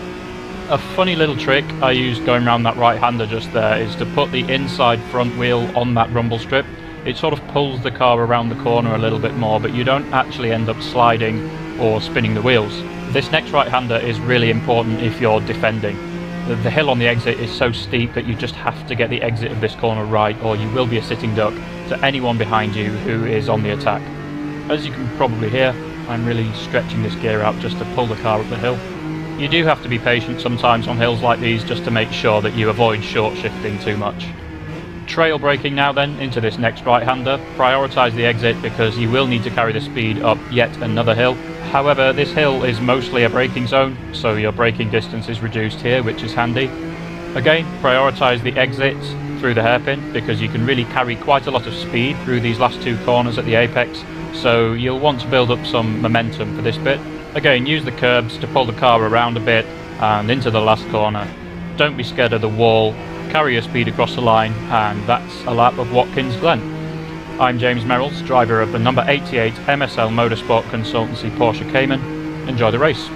A funny little trick I used going around that right-hander just there is to put the inside front wheel on that rumble strip. It sort of pulls the car around the corner a little bit more, but you don't actually end up sliding or spinning the wheels. This next right-hander is really important if you're defending. The hill on the exit is so steep that you just have to get the exit of this corner right, or you will be a sitting duck to anyone behind you who is on the attack. As you can probably hear, I'm really stretching this gear out just to pull the car up the hill. You do have to be patient sometimes on hills like these just to make sure that you avoid short shifting too much. Trail braking now then into this next right-hander. Prioritise the exit because you will need to carry the speed up yet another hill. However, this hill is mostly a braking zone, so your braking distance is reduced here, which is handy. Again, prioritise the exit through the hairpin because you can really carry quite a lot of speed through these last two corners at the apex, so you'll want to build up some momentum for this bit. Again, use the curbs to pull the car around a bit and into the last corner. Don't be scared of the wall, carry your speed across the line, and that's a lap of Watkins Glen. I'm James Merrills, driver of the number 88 MSL Motorsport Consultancy Porsche Cayman. Enjoy the race.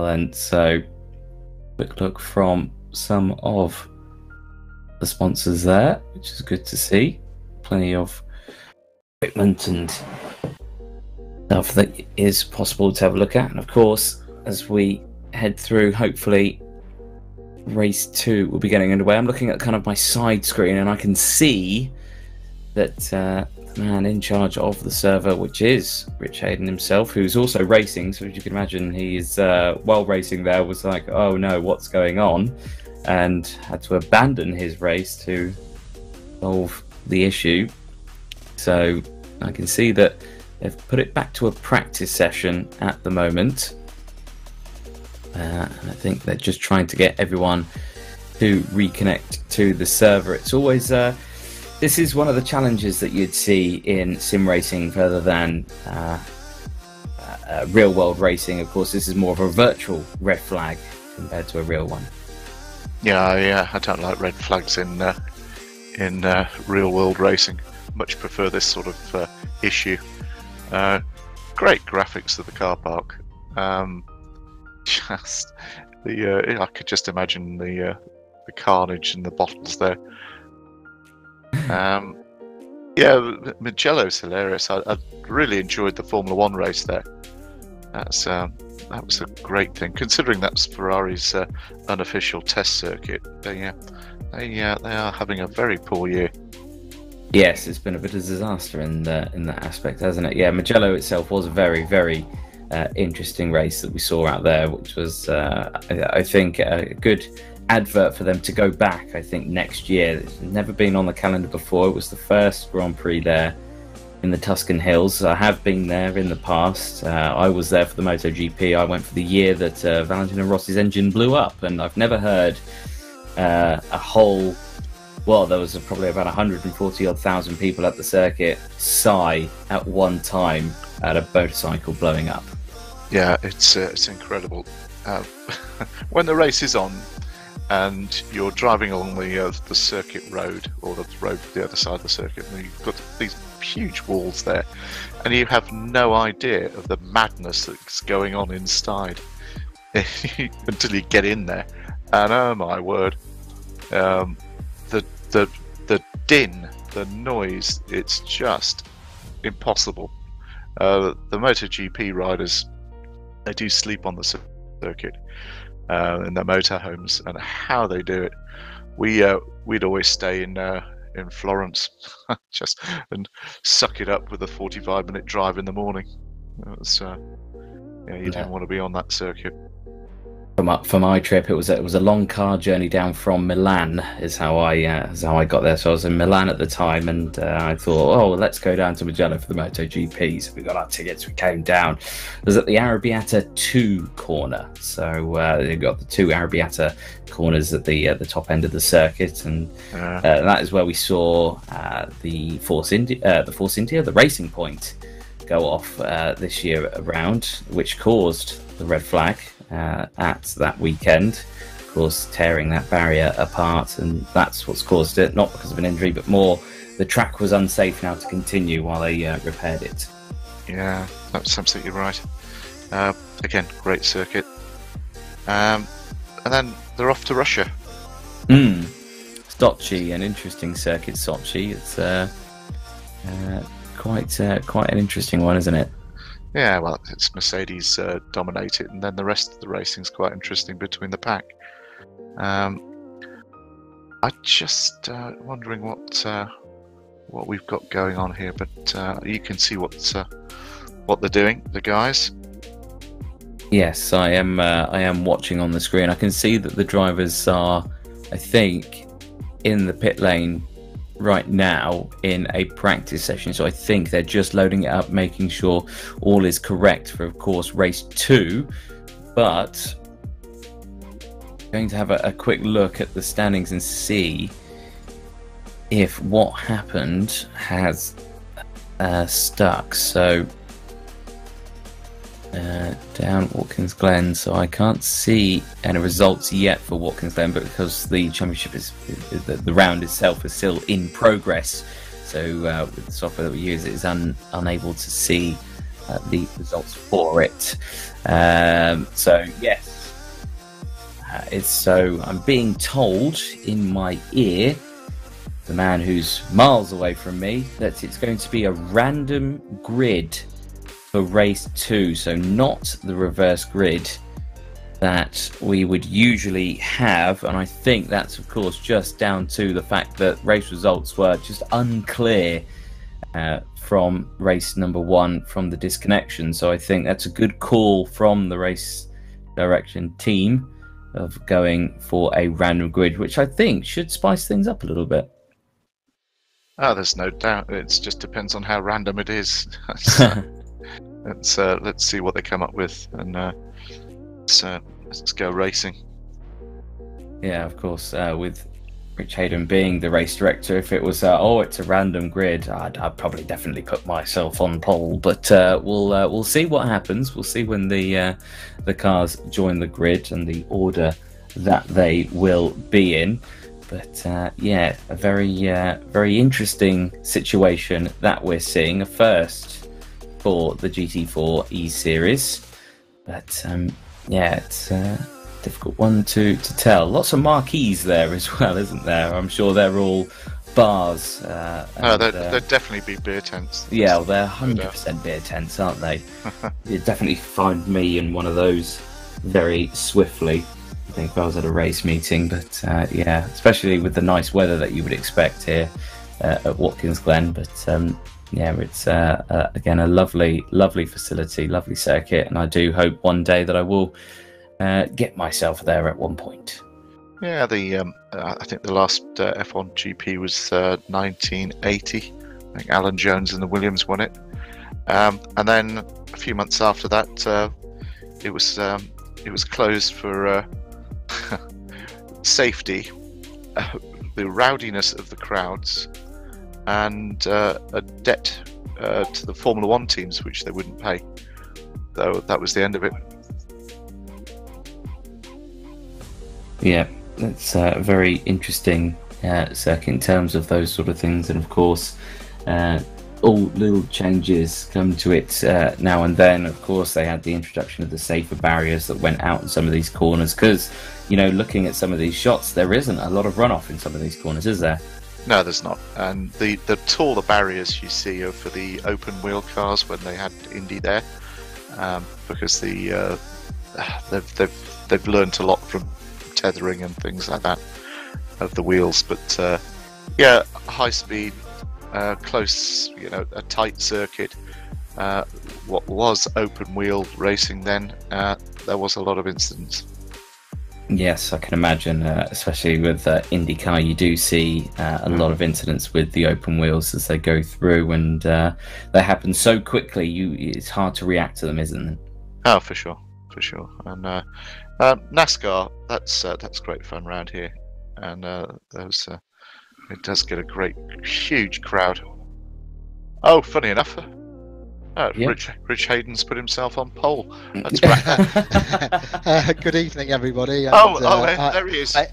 well. And so, quick look from some of the sponsors there, which is good to see. Plenty of equipment and stuff that is possible to have a look at. And of course, as we head through, hopefully race 2 will be getting underway. I'm looking at kind of my side screen, and I can see that the man in charge of the server, which is Rich Hayden himself, who's also racing. So as you can imagine, he's while racing there was like, oh no, what's going on, and had to abandon his race to solve the issue. So I can see that they've put it back to a practice session at the moment. And I think they're just trying to get everyone to reconnect to the server. It's always this is one of the challenges that you'd see in sim racing further than real world racing. Of course, this is more of a virtual red flag compared to a real one. Yeah, I don't like red flags in real world racing. Much prefer this sort of issue. Great graphics of the car park. Just the I could just imagine the carnage and the bottles there. Yeah, Magello's hilarious. I really enjoyed the Formula 1 race there. That was a great thing, considering that's Ferrari's unofficial test circuit. They are having a very poor year. Yes, it's been a bit of a disaster in that aspect, hasn't it? Yeah, Mugello itself was a very, very interesting race that we saw out there, which was, I think, a good advert for them to go back, I think, next year. It's never been on the calendar before. It was the first Grand Prix there in the Tuscan Hills. I have been there in the past. I was there for the MotoGP. I went for the year that Valentino Rossi's engine blew up, and I've never heard a whole... Well, there was probably about 140,000 people at the circuit sigh at one time at a motorcycle blowing up. Yeah, it's incredible. When the race is on and you're driving along the circuit road, or the road to the other side of the circuit, and you've got these huge walls there, and you have no idea of the madness that's going on inside until you get in there. And oh my word, the din, the noise, it's just impossible. The MotoGP riders, they do sleep on the circuit in their motorhomes, and how they do it. We'd always stay in Florence just and suck it up with a 45-minute drive in the morning. It was, you didn't want to be on that circuit. For my trip, it was a long car journey down from Milan. Is how I got there. So I was in Milan at the time, and I thought, oh, let's go down to Mugello for the MotoGP. So we got our tickets. We came down. It was at the Arrabbiata 2 corner. So they've got the 2 Arrabbiata corners at the top end of the circuit, and that is where we saw the Force India, the Racing Point, go off this year around, which caused the red flag at that weekend, of course, tearing that barrier apart, and that's what's caused it, not because of an injury, but more the track was unsafe now to continue while they repaired it. Yeah, that's absolutely right. Again, great circuit. And then they're off to Russia. Sochi, an interesting circuit, Sochi. It's quite an interesting one, isn't it? Yeah, well, it's Mercedes dominated, and then the rest of the racing's quite interesting between the pack. I just wondering what we've got going on here, but you can see what they're doing, the guys. Yes, I am watching on the screen. I can see that the drivers are, I think, in the pit lane right now in a practice session, so I think they're just loading it up, making sure all is correct for, of course, race 2. But going to have a quick look at the standings and see if what happened has stuck. So down Watkins Glen, so I can't see any results yet for Watkins Glen, but because the championship is the round itself is still in progress, so with the software that we use, it is unable to see the results for it. So yes, I'm being told in my ear, the man who's miles away from me, that it's going to be a random grid for race 2, so not the reverse grid that we would usually have. And I think that's of course just down to the fact that race results were just unclear from race number 1 from the disconnection. So I think that's a good call from the race direction team of going for a random grid, which I think should spice things up a little bit. Oh, there's no doubt. It just depends on how random it is. Let's see what they come up with, and let's go racing. Yeah, of course. With Rich Hayden being the race director, if it was it's a random grid, I'd probably definitely put myself on pole. But we'll see what happens. We'll see when the cars join the grid and the order that they will be in. But yeah, a very interesting situation that we're seeing. A first for the GT4 eSeries. But yeah, it's a difficult one to tell. Lots of marquees there as well, isn't there? I'm sure they're all bars. They'd definitely be beer tents. Yeah, well, they're 100% beer tents, aren't they? You'd definitely find me in one of those very swiftly, I think, if I was at a race meeting. But yeah, especially with the nice weather that you would expect here at Watkins Glen. But yeah, it's again a lovely facility, lovely circuit, and I do hope one day that I will get myself there at one point. Yeah, I think the last F1 GP was 1980. I think Alan Jones and the Williams won it, and then a few months after that, it was closed for safety, the rowdiness of the crowds, and a debt to the Formula One teams which they wouldn't pay. So that was the end of it. Yeah, it's a very interesting circuit in terms of those sort of things, and of course all little changes come to it now and then. Of course, they had the introduction of the safer barriers that went out in some of these corners, because, you know, looking at some of these shots, there isn't a lot of runoff in some of these corners, is there? No, there's not. And the taller barriers you see are for the open wheel cars when they had Indy there, because they've learnt a lot from tethering and things like that of the wheels. But yeah, high speed, close, you know, a tight circuit. What was open wheel racing then, there was a lot of incidents. Yes, I can imagine, especially with IndyCar, you do see a lot of incidents with the open wheels as they go through, and they happen so quickly, it's hard to react to them, isn't it? Oh, for sure. And NASCAR, that's great fun around here, and it does get a great, huge crowd. Oh, funny enough, yeah. Rich Hayden's put himself on pole. That's great. Good evening, everybody. And, there he is. I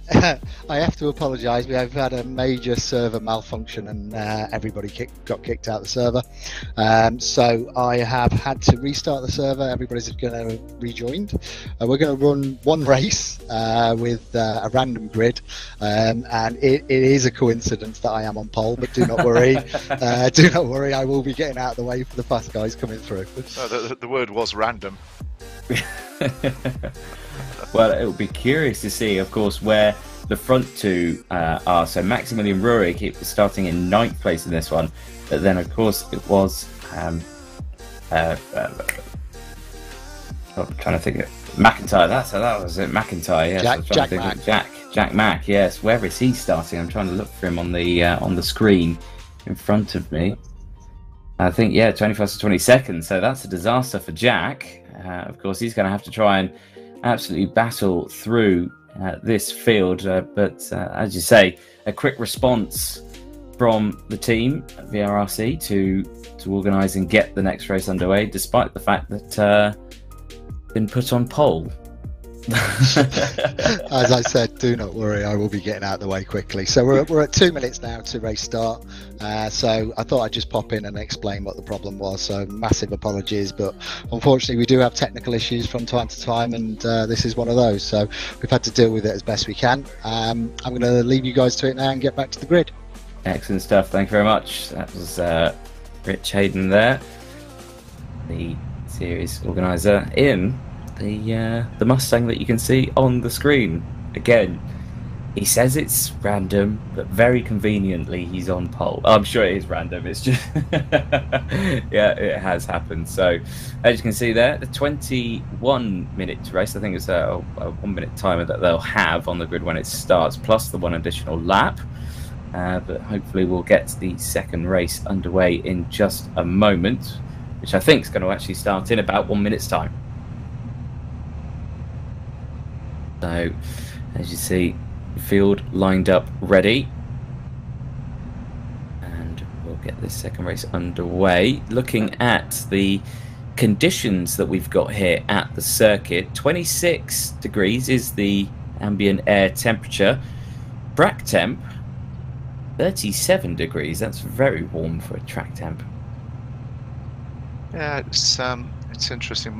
have to apologise. We have had a major server malfunction, and everybody got kicked out of the server. So I have had to restart the server. Everybody's going to rejoin. We're going to run one race with a random grid, and it is a coincidence that I am on pole. But do not worry. Do not worry. I will be getting out of the way for the fast guys coming through. The word was random. Well, it will be curious to see, of course, where the front two are. So Maximilian Rurik starting in 9th place in this one, but then of course it was I'm trying to think of McIntyre. That was it. McIntyre. Yes, Jack Mack. Yes, where is he starting? I'm trying to look for him on the screen in front of me. I think, yeah, 21st to 22nd, so that's a disaster for Jack. Of course, he's going to have to try and absolutely battle through this field. But as you say, a quick response from the team at VRRC to organise and get the next race underway, despite the fact that been put on pole. As I said, do not worry, I will be getting out of the way quickly. So we're at 2 minutes now to race start. So I thought I'd just pop in and explain what the problem was. So massive apologies, but unfortunately we do have technical issues from time to time, and this is one of those. So we've had to deal with it as best we can. I'm going to leave you guys to it now and get back to the grid. Excellent stuff. Thank you very much. That was Rich Hayden there, the series organizer, in the Mustang that you can see on the screen. Again, he says it's random, but very conveniently he's on pole. I'm sure it is random. It's just yeah, it has happened. So as you can see there, the 21-minute race. I think it's a 1 minute timer that they'll have on the grid when it starts, plus the one additional lap. But hopefully we'll get the second race underway in just a moment, which I think is going to actually start in about 1 minute's time. So, as you see, field lined up ready, and we'll get this second race underway. Looking at the conditions that we've got here at the circuit, 26 degrees is the ambient air temperature. Track temp, 37 degrees. That's very warm for a track temp. Yeah, it's interesting.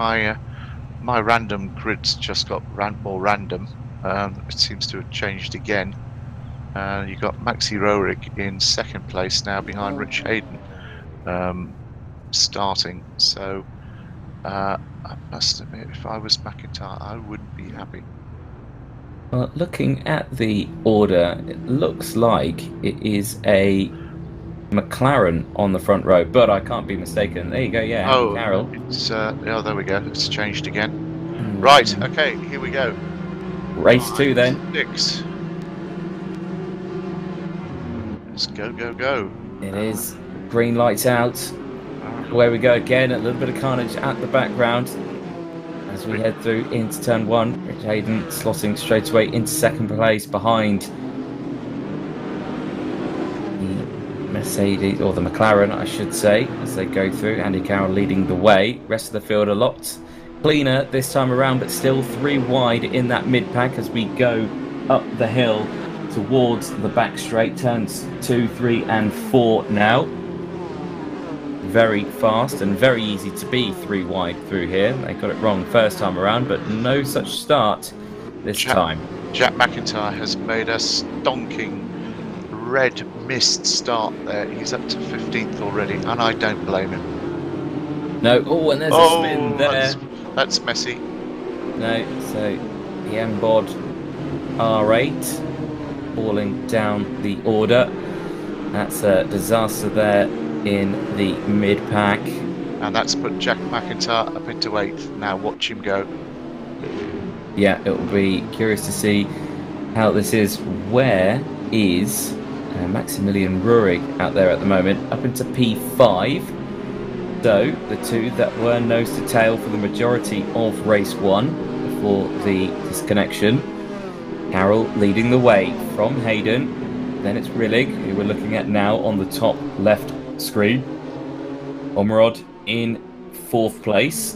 My random grid's just got more random. It seems to have changed again. You've got Maxi Rohrig in second place now, behind Rich Hayden, starting. So I must admit, if I was McIntyre, I wouldn't be happy. Well, looking at the order, it looks like it is a McLaren on the front row, but I can't be mistaken. There you go, yeah, oh, Carroll. It's oh, there we go. It's changed again. Right, okay, here we go. Race 2 then. 6. Let's go, go, go. It is. Green lights out. Away we go again. A little bit of carnage at the background as we head through into turn 1. Rich Hayden slotting straight away into second place behind the Mercedes, or the McLaren I should say, as they go through. Andy Carroll leading the way. Rest of the field a lot cleaner this time around, but still 3 wide in that mid pack as we go up the hill towards the back straight. Turns 2, 3 and 4 now. Very fast and very easy to be 3 wide through here. They got it wrong first time around, but no such start this time. Jack McIntyre has made a stonking red mist start there. He's up to 15th already, and I don't blame him. No, oh, and there's a spin there. That's messy. No, so the M-Bod R8 falling down the order. That's a disaster there in the mid-pack. And that's put Jack McIntyre up into 8th. Now watch him go. Yeah, it'll be curious to see how this is. Where is Maximilian Ruhrig out there at the moment? Up into P5. So, the two that were nose to tail for the majority of race 1 before the disconnection. Carroll leading the way from Hayden. Then it's Rillig, who we're looking at now on the top left screen. Omrod in 4th place,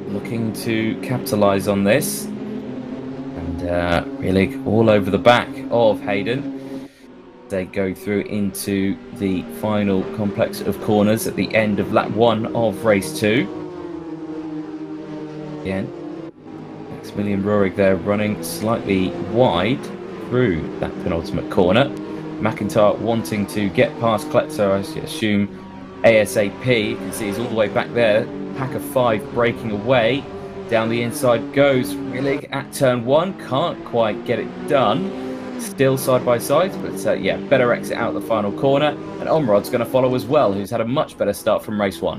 looking to capitalise on this. And Rillig all over the back of Hayden. They go through into the final complex of corners at the end of lap 1 of race 2. Again, Maximilian Ruhrig there running slightly wide through that penultimate corner. McIntyre wanting to get past Kletzer, I assume ASAP. You can see he's all the way back there. Pack of 5 breaking away. Down the inside goes Rillig at turn 1. Can't quite get it done. Still side by side, but yeah, better exit out the final corner. And Omrod's going to follow as well, who's had a much better start from race 1.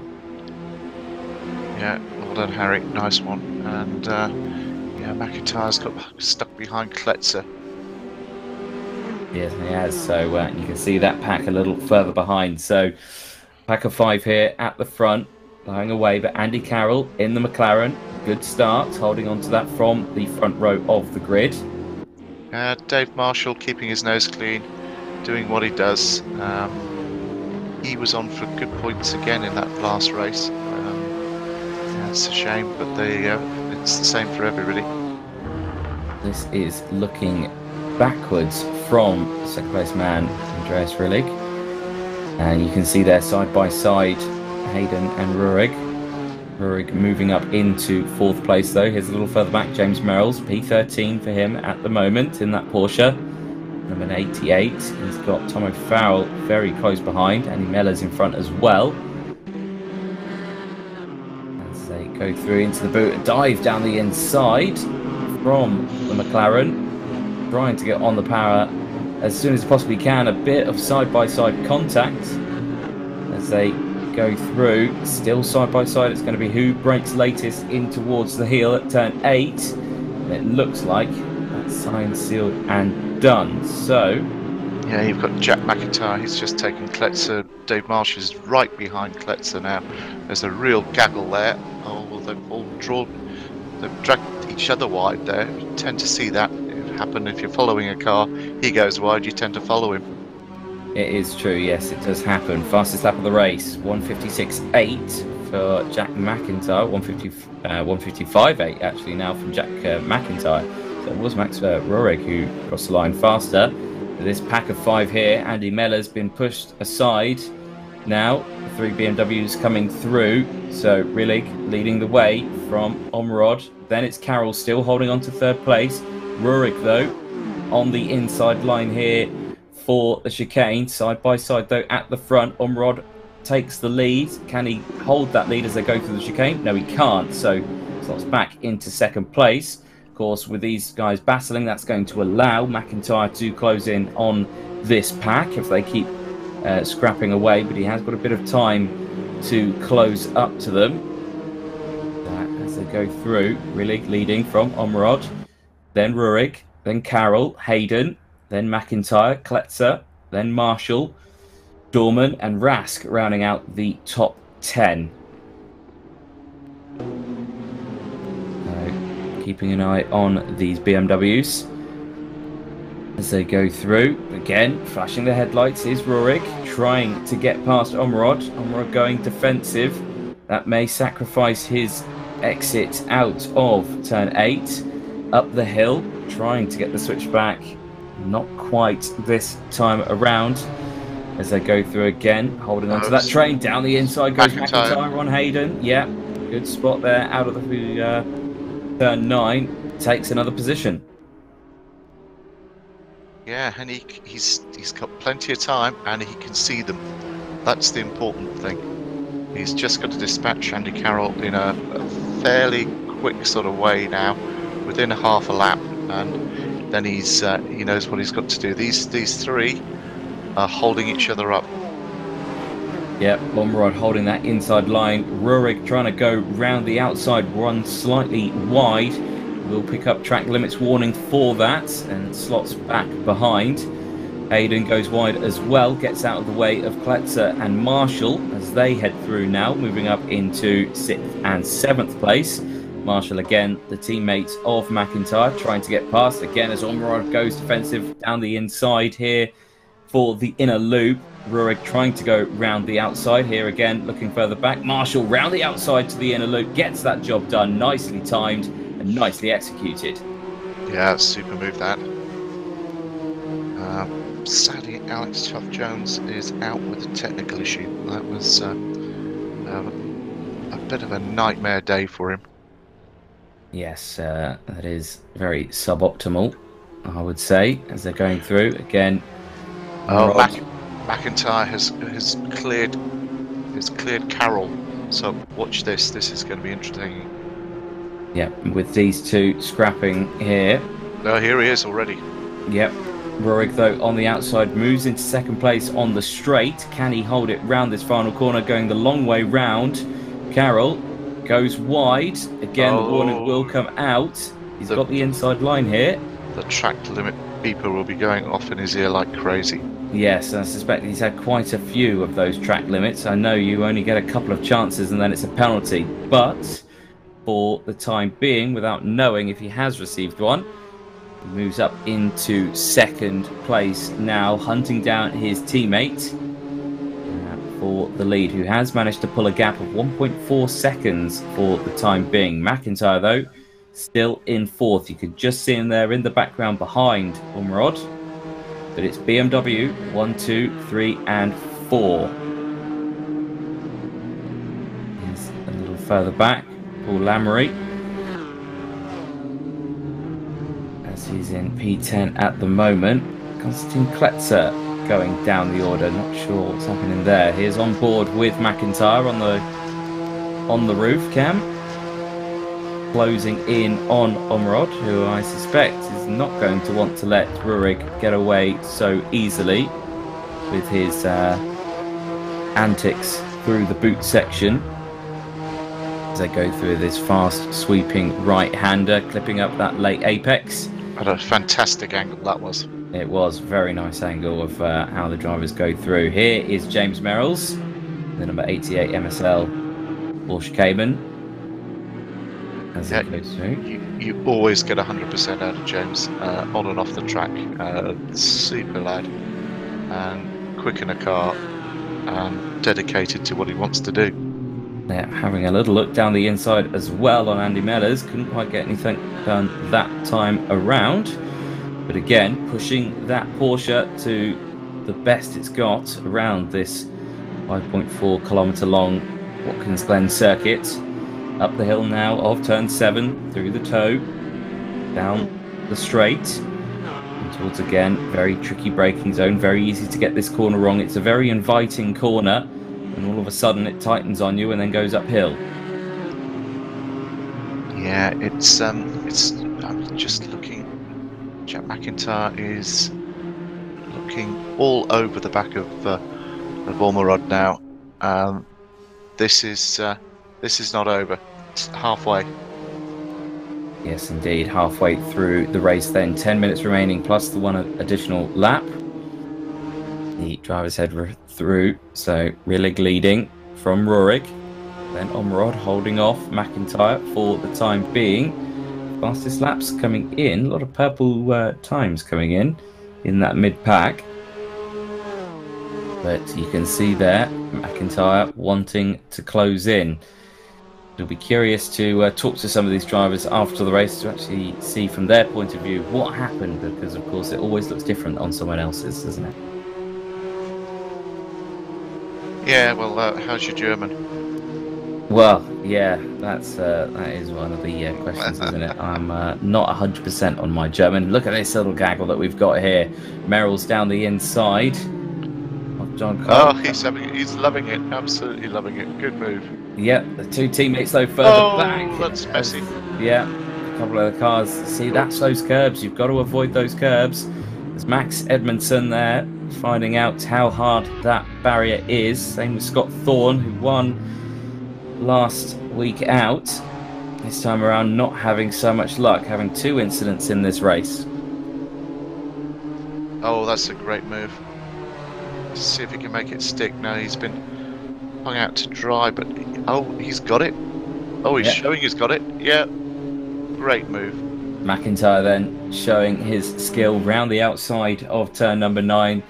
Yeah, well done, Harry. Nice one. And yeah, McIntyre's got stuck behind Kletzer. Yes, he has. So you can see that pack a little further behind. So pack of 5 here at the front, lying away. But Andy Carroll in the McLaren, good start, holding on to that from the front row of the grid. Dave Marshall keeping his nose clean, doing what he does. He was on for good points again in that last race. Yeah, it's a shame, but it's the same for everybody. This is looking backwards from second place man Andreas Rillig. And you can see there side by side Hayden and Rurik. Rurik moving up into 4th place though. Here's a little further back, James Merrills, P13 for him at the moment in that Porsche. Number 88, he's got Tom O'Farrell very close behind, and Mellors in front as well. As they go through into the boot, a dive down the inside from the McLaren, trying to get on the power as soon as possibly can. A bit of side-by-side contact as they go through, still side-by-side. It's going to be who breaks latest in towards the heel at turn 8. And it looks like that's signed, sealed and done. So yeah, you've got Jack McIntyre, he's just taken Kletzer. Dave Marsh is right behind Kletzer now. There's a real gaggle there. Oh, well, they've dragged each other wide there. You tend to see that happen if you're following a car. He goes wide, you tend to follow him. it is true, yes, it does happen. Fastest lap of the race, 156.8 for Jack McIntyre, 155.8 actually now from Jack McIntyre. So it was Max Rurik who crossed the line faster. But this pack of 5 here, Andy Mellor's been pushed aside. Now, the 3 BMWs coming through. So Rillig leading the way from Omrod. Then it's Carroll still holding on to 3rd place. Rurik, though, on the inside line here for the chicane. Side by side, though, at the front. Omrod takes the lead. Can he hold that lead as they go through the chicane? No, he can't. So slots back into 2nd place. Of course, with these guys battling, that's going to allow McIntyre to close in on this pack if they keep scrapping away. But he has got a bit of time to close up to them. As they go through, Rillig leading from Omrod. Then Rurik, then Carroll, Hayden, then McIntyre, Kletzer, then Marshall, Dorman and Rask rounding out the top 10. Keeping an eye on these BMWs as they go through. Again, flashing the headlights is Rurik, trying to get past Omrod. Omrod going defensive. That may sacrifice his exit out of turn 8. Up the hill, trying to get the switch back. Not quite this time around. As they go through again, holding onto that train. Down the inside goes McIntyre on Hayden. Yeah, good spot there out of the turn 9. Takes another position. Yeah, and he's got plenty of time and he can see them. That's the important thing. He's just got to dispatch Andy Carroll in a fairly quick sort of way now, within half a lap, and then he knows what he's got to do. These 3 are holding each other up. Yep, Omrod holding that inside line. Rurik trying to go round the outside, run slightly wide. Will pick up track limits warning for that and slots back behind. Hayden goes wide as well, gets out of the way of Kletzer and Marshall as they head through now, moving up into 6th and 7th place. Marshall again, the teammate of McIntyre, trying to get past again as Omrod goes defensive down the inside here for the inner loop. Rurik trying to go round the outside here again, looking further back. Marshall round the outside to the inner loop, gets that job done, nicely timed and nicely executed. Yeah, super move that. Sadly, Alex Tuff Jones is out with a technical issue. That was a bit of a nightmare day for him. Yes, that is very suboptimal, I would say, as they're going through again. Oh, McIntyre has cleared Carroll. So watch this. This is going to be interesting. Yeah, with these 2 scrapping here. Oh, here he is already. Yep. Rurik, though, on the outside, moves into 2nd place on the straight. Can he hold it round this final corner, going the long way round? Carroll goes wide. Again, the warning will come out. He's got the inside line here. The track limit beeper will be going off in his ear like crazy. Yes, I suspect he's had quite a few of those track limits. I know you only get a couple of chances and then it's a penalty. But for the time being, without knowing if he has received one, he moves up into 2nd place now, hunting down his teammate for the lead, who has managed to pull a gap of 1.4 seconds for the time being. McIntyre, though, still in fourth. You could just see him there in the background behind Ormerod. But it's BMW 1, 2, 3, and 4. He's a little further back, Paul Lamery, as he's in P10 at the moment. Konstantin Kletzer going down the order. Not sure what's happening there. He is on board with McIntyre on the roof cam, closing in on Ormerod, who I suspect is not going to want to let Rurik get away so easily with his antics through the boot section as they go through this fast sweeping right-hander, clipping up that late apex. What a fantastic angle that was. It was a very nice angle of how the drivers go through. Here is James Merrills, the number 88 MSL Porsche Cayman. As it goes through. You always get 100% out of James on and off the track. Super lad, and quick in a car, and dedicated to what he wants to do. Yeah, having a little look down the inside as well on Andy Mellors. Couldn't quite get anything done that time around. But again, pushing that Porsche to the best it's got around this 5.4 kilometre long Watkins Glen circuit. Up the hill now of turn 7, through the toe, down the straight, and towards again, very tricky braking zone, very easy to get this corner wrong. It's a very inviting corner, and all of a sudden it tightens on you and then goes uphill. Yeah, it's I'm just looking. Jack McIntyre is looking all over the back of Ormerod now. This is not over. It's halfway. Yes, indeed, halfway through the race then. 10 minutes remaining plus the one additional lap. The drivers head through, so Rillig leading from Rurik. Then Ormerod holding off McIntyre for the time being. Fastest laps coming in. A lot of purple times coming in that mid-pack. But you can see there, McIntyre wanting to close in. It'll be curious to talk to some of these drivers after the race to actually see from their point of view what happened, because of course it always looks different on someone else's, doesn't it? Yeah, well, how's your German? Well, yeah, that is one of the questions, isn't it? I'm not 100% on my German. Look at this little gaggle that we've got here. Merrill's down the inside of John Cole. Oh, he's loving it, absolutely loving it. Good move. Yeah, the two teammates though further back. That's messy. Yeah, a couple of the cars. See, that's those curbs. You've got to avoid those curbs. There's Max Edmondson there, finding out how hard that barrier is. Same with Scott Thorne, who won last week out. This time around, not having so much luck, having 2 incidents in this race. Oh, that's a great move. Let's see if he can make it stick. No, he's been hung out to dry, but oh, he's got it. Oh, he's showing he's got it. Yeah, great move. McIntyre then showing his skill round the outside of turn number 9,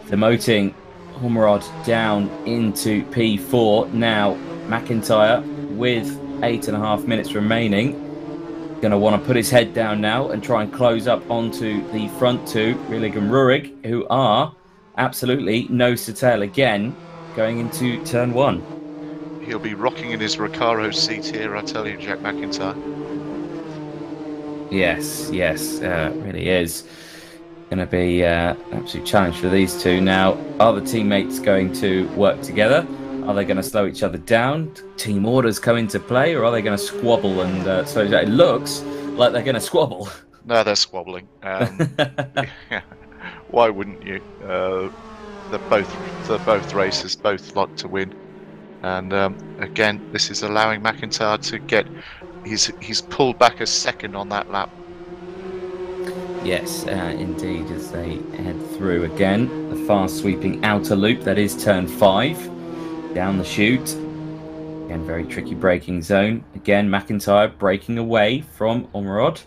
demoting Ormerod down into P4. Now McIntyre, with 8.5 minutes remaining, going to want to put his head down now and try and close up onto the front two, Rillig and Rurik, who are absolutely nose to tail again going into turn 1. He'll be rocking in his Recaro seat here, I tell you, Jack McIntyre. Yes, really is going to be an absolute challenge for these two. Now, are the teammates going to work together? Are they going to slow each other down? Team orders come into play, or are they going to squabble and slow each other? It looks like they're going to squabble. No, they're squabbling. Yeah. Why wouldn't you? They're both racers, both like to win, and again, this is allowing McIntyre to get. He's pulled back a second on that lap. Yes, indeed, as they head through again the fast sweeping outer loop that is turn 5 down the chute. Again, very tricky braking zone. Again, McIntyre breaking away from Ormerod.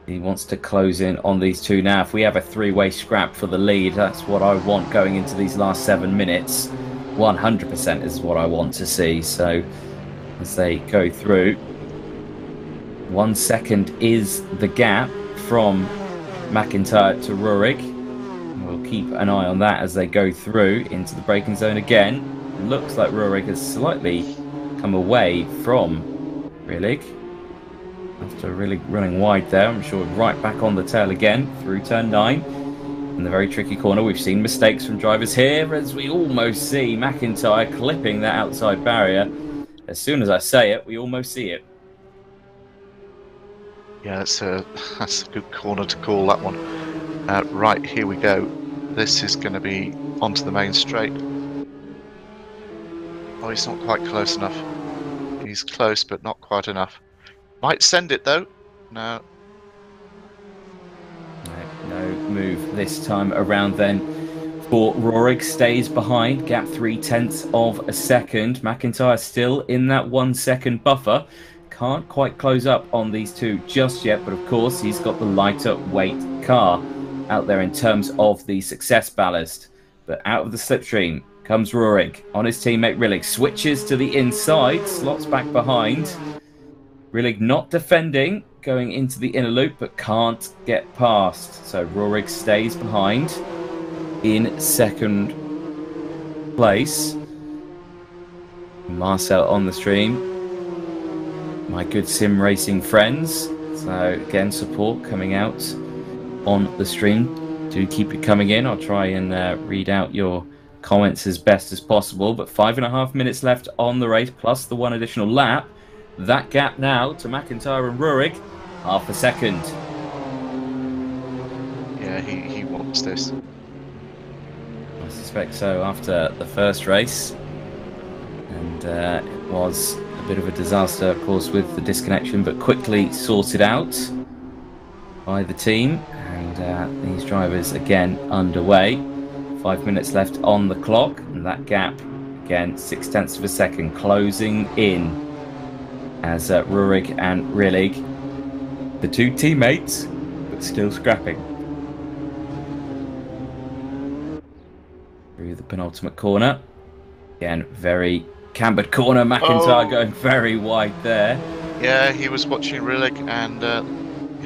He wants to close in on these two now. If we have a 3-way scrap for the lead, that's what I want going into these last 7 minutes. 100% is what I want to see. So as they go through, 1 second is the gap from McIntyre to Rurik. We'll keep an eye on that as they go through into the braking zone again. It looks like Rurik has slightly come away from Rillig. After really running wide there, I'm sure right back on the tail again through turn 9. In the very tricky corner, we've seen mistakes from drivers here as we almost see McIntyre clipping that outside barrier. As soon as I say it, we almost see it. Yeah, that's a good corner to call, that one. Right, here we go. This is going to be onto the main straight. Oh, he's not quite close enough. He's close, but not quite enough. Might send it, though. No. No move this time around then for Rurik. Stays behind, gap 0.3 of a second. McIntyre still in that 1 second buffer. Can't quite close up on these two just yet, but of course he's got the lighter weight car out there in terms of the success ballast. But out of the slipstream comes Rurik on his teammate Rillig. Switches to the inside, slots back behind. Rillig not defending, going into the inner loop, but can't get past. So Rurik stays behind in second place. Marcel on the stream. My good sim racing friends. So again, support coming out on the stream. Do keep it coming in. I'll try and read out your comments as best as possible. But 5.5 minutes left on the race, plus the 1 additional lap. That gap now to McIntyre and Rurik, half a second. Yeah, he wants this. I suspect so after the first race. And it was a bit of a disaster, of course, with the disconnection, but quickly sorted out by the team. And these drivers again underway. 5 minutes left on the clock, and that gap again 0.6 of a second closing in as Rurik and Rillig, the two teammates, but still scrapping. Through the penultimate corner. Again, very cambered corner. McIntyre going very wide there. Yeah, he was watching Rillig, and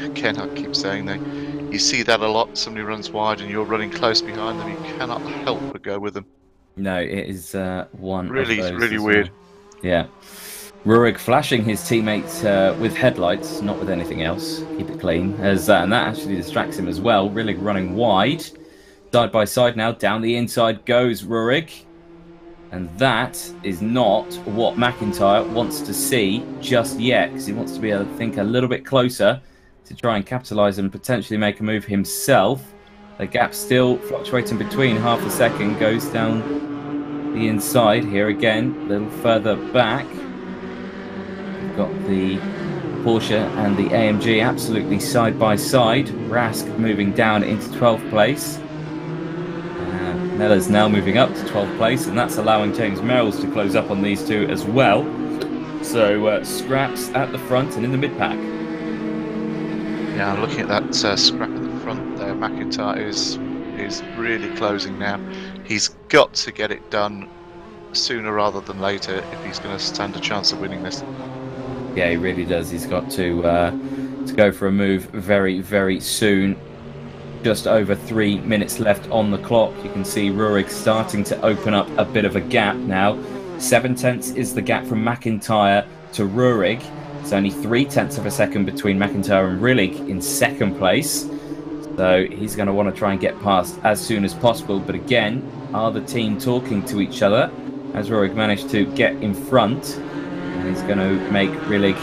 again, I keep saying that you see that a lot. Somebody runs wide and you're running close behind them. You cannot help but go with them. No, it is one really, of those really weird. Well. Yeah. Rurik flashing his teammates with headlights, not with anything else. Keep it clean. And that actually distracts him as well. Rillig running wide. Side by side now. Down the inside goes Rurik. And that is not what McIntyre wants to see just yet, because he wants to be, I think, a little bit closer to try and capitalise and potentially make a move himself. The gap still fluctuating between half a second. Goes down the inside here again, a little further back. We've got the Porsche and the AMG absolutely side by side. Rask moving down into 12th place. Mellor's now moving up to 12th place, and that's allowing James Merrills to close up on these two as well. So scraps at the front and in the mid-pack. Yeah, looking at that scrap at the front there, McIntyre is really closing now. He's got to get it done sooner rather than later if he's going to stand a chance of winning this. Yeah, he really does. He's got to go for a move very, very soon. Just over 3 minutes left on the clock. You can see Rurik starting to open up a bit of a gap now. 0.7 is the gap from McIntyre to Rurik. It's only 0.3 of a second between McIntyre and Rillig in second place. So he's going to want to try and get past as soon as possible. But again, are the team talking to each other? As Rurik managed to get in front, and he's going to make Rillig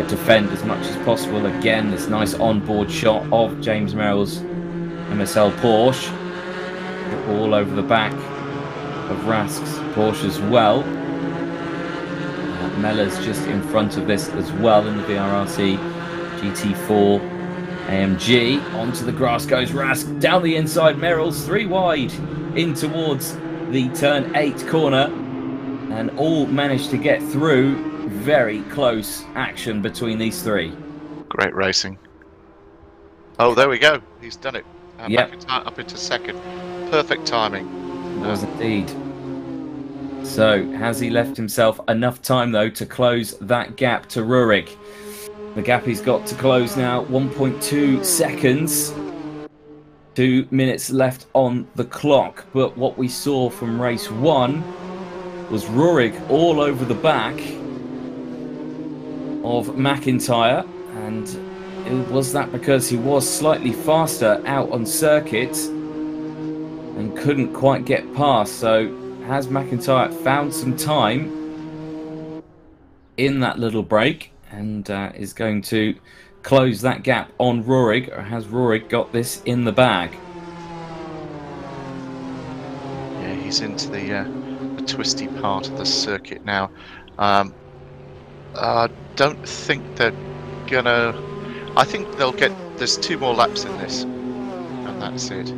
defend as much as possible. Again, this nice onboard shot of James Merrills' MSL Porsche, all over the back of Rask's Porsche as well. Mellor's just in front of this as well in the VRRC GT4 AMG. Onto the grass goes Rask, down the inside, Merrills 3 wide in towards the turn 8 corner, and all managed to get through. Very close action between these three. Great racing. Oh, there we go. He's done it. Yep. McIntyre up into second. Perfect timing. It was indeed. So, has he left himself enough time, though, to close that gap to Rurik? The gap he's got to close now, 1.2 seconds. 2 minutes left on the clock. But what we saw from race 1 was Rurik all over the back of McIntyre. And was that because he was slightly faster out on circuit and couldn't quite get past? So has McIntyre found some time in that little break and is going to close that gap on Rurik, or has Rurik got this in the bag? Yeah, he's into the twisty part of the circuit now. I don't think they're gonna... I think they'll get... There's 2 more laps in this, and that's it.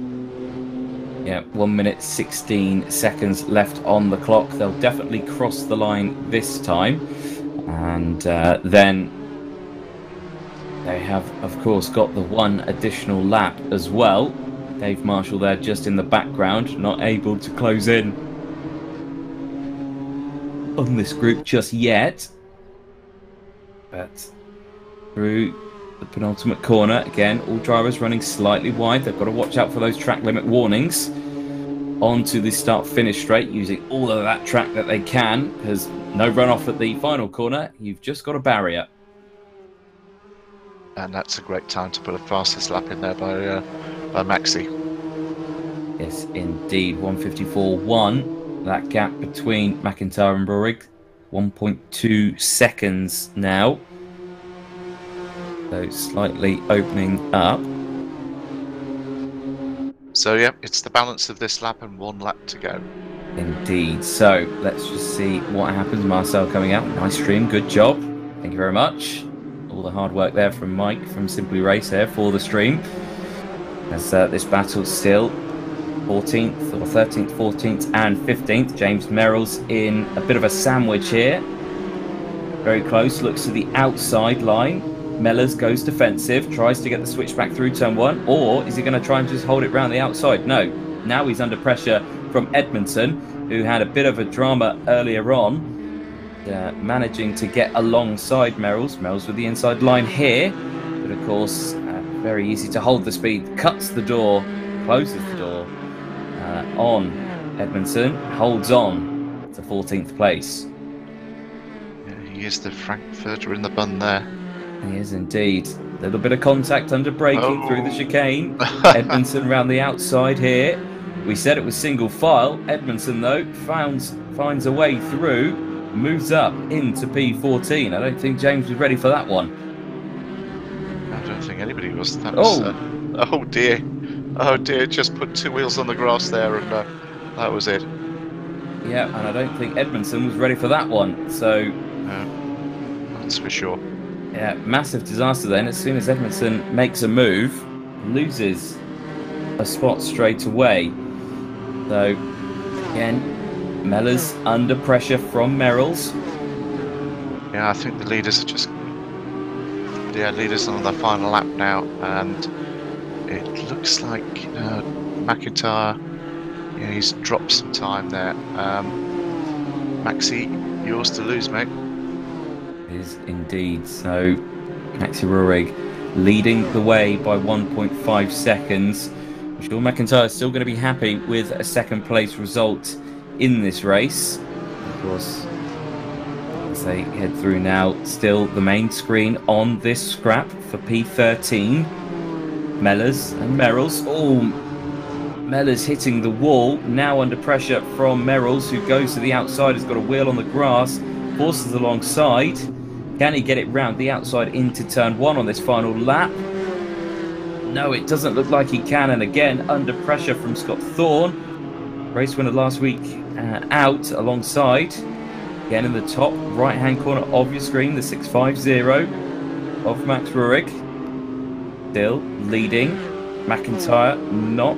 Yeah, 1 minute 16 seconds left on the clock. They'll definitely cross the line this time. And then they have, of course, got the 1 additional lap as well. Dave Marshall there just in the background, not able to close in on this group just yet. But through the penultimate corner, again, all drivers running slightly wide. They've got to watch out for those track limit warnings. Onto the start-finish straight, using all of that track that they can, because no runoff at the final corner. You've just got a barrier. And that's a great time to put a fastest lap in there by Maxi. Yes, indeed. 1:54.1. That gap between McIntyre and Rurik. 1.2 seconds now. So slightly opening up. So yeah, it's the balance of this lap and 1 lap to go. Indeed. So let's just see what happens. Marcel coming out. Nice stream. Good job. Thank you very much. All the hard work there from Mike from Simply Race here for the stream. As this battle still 14th or 13th, 14th and 15th. James Merrill's in a bit of a sandwich here. Very close. Looks to the outside line. Mellors goes defensive, tries to get the switch back through turn 1, or is he going to try and just hold it round the outside? No. Now he's under pressure from Edmondson, who had a bit of a drama earlier on, managing to get alongside Merrill's. Merrill's with the inside line here, but of course, very easy to hold the speed. Cuts the door, closes the door on Edmondson, holds on to 14th place. Yeah, he is the Frankfurter in the bun there. He is indeed. A little bit of contact under braking through the chicane. Edmondson round the outside here. We said it was single file. Edmondson, though, finds a way through, moves up into P14. I don't think James was ready for that one. I don't think anybody was. That was oh dear. Oh dear, just put 2 wheels on the grass there, and that was it. Yeah, and I don't think Edmondson was ready for that one. So, that's for sure. Yeah, massive disaster then. As soon as Edmondson makes a move, loses a spot straight away. So, again, Mellors under pressure from Merrill's. Yeah, I think the leaders are just... Yeah, leaders on the final lap now, and it looks like McIntyre, yeah, he's dropped some time there. Maxi, yours to lose, mate. Is indeed. So Maxi Rurik leading the way by 1.5 seconds. I'm sure McIntyre is still going to be happy with a 2nd place result in this race. Of course, as they head through now, still the main screen on this scrap for P13. Mellors and Merrill's. Oh, Mellors hitting the wall, now under pressure from Merrill's, who goes to the outside, has got a wheel on the grass, forces alongside. Can he get it round the outside into turn 1 on this final lap? No, it doesn't look like he can, and again under pressure from Scott Thorne, race winner last week, out alongside. Again in the top right hand corner of your screen, the 650 of Max Rurik. Still leading. McIntyre not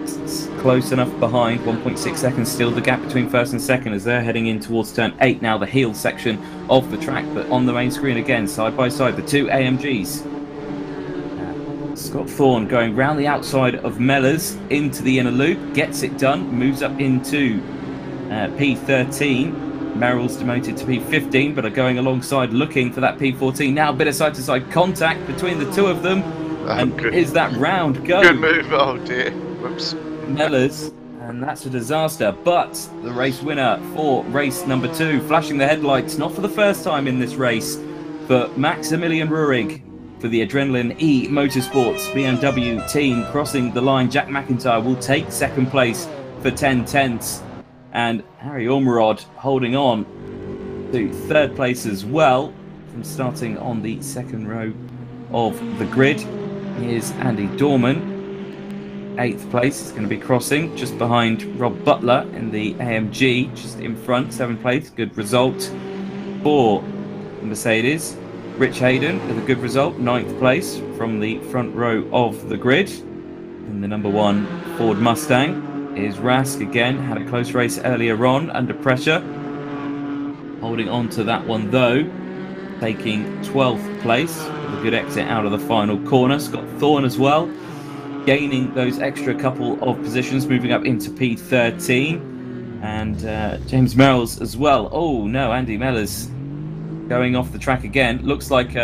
close enough behind. 1.6 seconds still the gap between 1st and 2nd as they're heading in towards turn 8 now, the heel section of the track. But on the main screen again, side by side, the 2 AMGs. Scott Thorne going round the outside of Mellors into the inner loop, gets it done, moves up into P13. Merrill's demoted to P15, but are going alongside looking for that P14. Now a bit of side-to-side contact between the two of them. And good. is that round go? Good move. Oh dear. Whoops. Mellors, and that's a disaster. But the race winner for race number 2, flashing the headlights, not for the first time in this race, but Maximilian Ruhrig for the Adrenaline E Motorsports BMW team crossing the line. Jack McIntyre will take second place for 10 tenths, and Harry Ormerod holding on to third place as well from starting on the second row of the grid. Here's Andy Dorman, 8th place. Is going to be crossing just behind Rob Butler in the AMG, just in front, 7th place. Good result for Mercedes. Rich Hayden with a good result, 9th place from the front row of the grid. In the number 1 Ford Mustang is Rask again, had a close race earlier on, under pressure. Holding on to that one though, taking 12th place with a good exit out of the final corner. Scott Thorne as well, gaining those extra couple of positions, moving up into P13. And James Merrill's as well. Oh no, Andy Mellors going off the track again. Looks like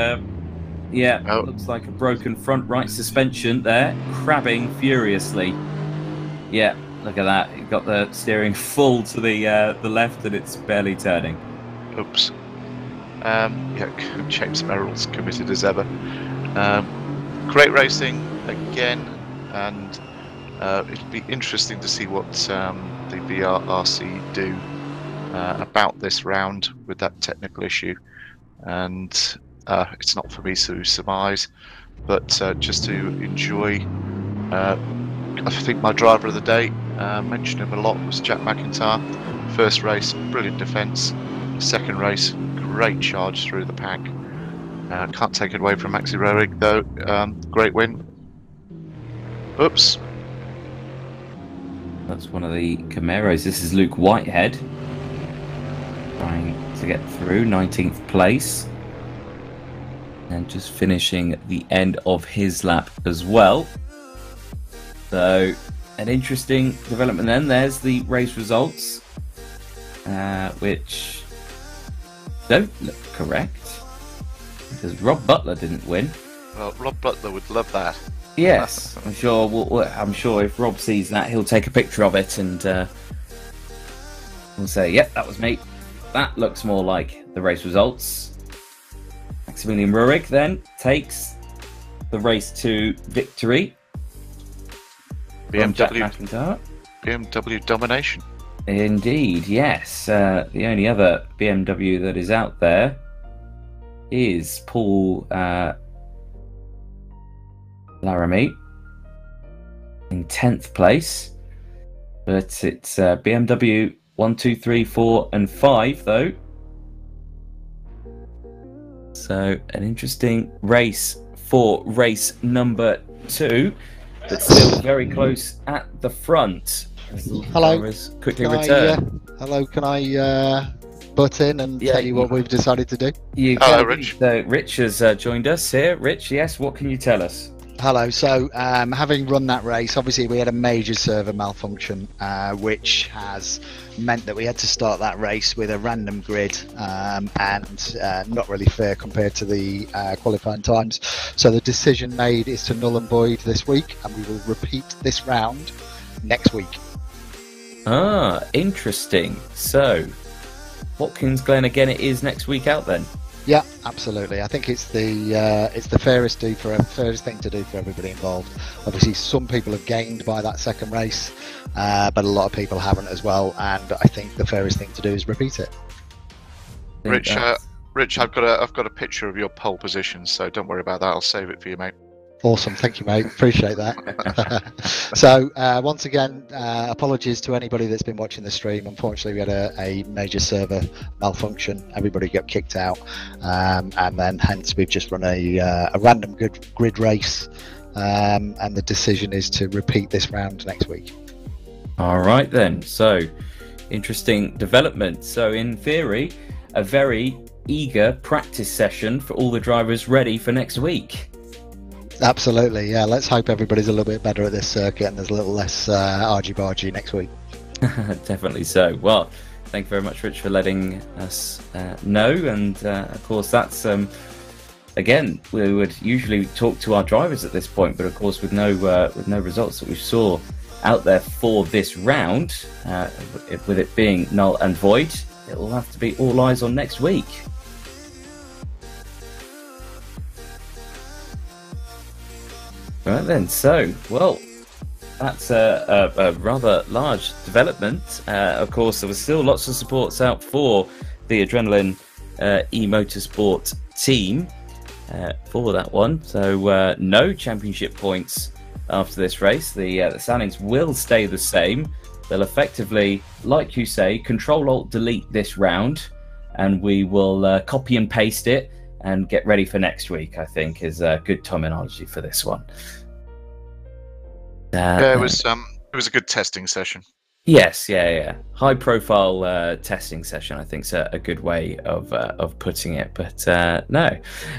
looks like a broken front right suspension there, crabbing furiously. Yeah, look at that. It got the steering full to the left and it's barely turning. Oops. James Merrill's committed as ever. Great racing again, and it'll be interesting to see what the VRRC do about this round with that technical issue. And it's not for me to surmise, but just to enjoy. I think my driver of the day, mentioned him a lot, was Jack McIntyre. First race, brilliant defence. Second race, great charge through the pack. Can't take it away from Maxi Ruhrig though. Great win. Oops. That's one of the Camaros. This is Luke Whitehead trying to get through, 19th place. And just finishing the end of his lap as well. So, an interesting development then. There's the race results, which don't look correct, because Rob Butler didn't win. Well, Rob Butler would love that. Yes, I'm sure. I'm sure if Rob sees that, he'll take a picture of it and we'll say, "Yep, that was me." That looks more like the race results. Maximilian Ruhrig then takes the race 2 victory. BMW domination. Indeed, yes. The only other BMW that is out there is Paul Laramie in 10th place. But it's BMW 1, 2, 3, 4 and 5 though. So an interesting race for race number 2, but still very close at the front. Hello. Quickly return. Hello, can I butt in and tell you what we've decided to do? Hello, Rich. So Rich has joined us here. Rich, yes, what can you tell us? Hello. So, having run that race, obviously we had a major server malfunction, which has meant that we had to start that race with a random grid, and not really fair compared to the qualifying times. So the decision made is to null and void this week, and we will repeat this round next week. Ah, interesting. So, Watkins Glen again it is next week out then? Yeah, absolutely. I think it's the fairest thing to do for everybody involved. Obviously, some people have gained by that second race, but a lot of people haven't as well. And I think the fairest thing to do is repeat it. Rich, I've got a picture of your pole position, so don't worry about that. I'll save it for you, mate. Awesome, thank you, mate. Appreciate that. So once again, apologies to anybody that's been watching the stream. Unfortunately, we had a major server malfunction. Everybody got kicked out, and then hence we've just run a random grid race, and the decision is to repeat this round next week. All right then. So interesting development. So in theory, a very eager practice session for all the drivers ready for next week. Absolutely, yeah. Let's hope everybody's a little bit better at this circuit and there's a little less argy-bargy next week. Definitely so. Well, Thank you very much, Rich, for letting us know. And of course, that's again, we would usually talk to our drivers at this point, but of course, with no results that we saw out there for this round, with it being null and void, it will have to be all eyes on next week. Right then, so, well, that's a rather large development. Of course, there was still lots of supports out for the Adrenaline eMotorsport team for that one. So no championship points after this race. The standings will stay the same. They'll effectively, like you say, Control-Alt-Delete this round, and we will copy and paste it and get ready for next week, I think, is a good terminology for this one. Yeah, it was a good testing session. Yes, yeah. High-profile testing session, I think, is a good way of putting it. But no,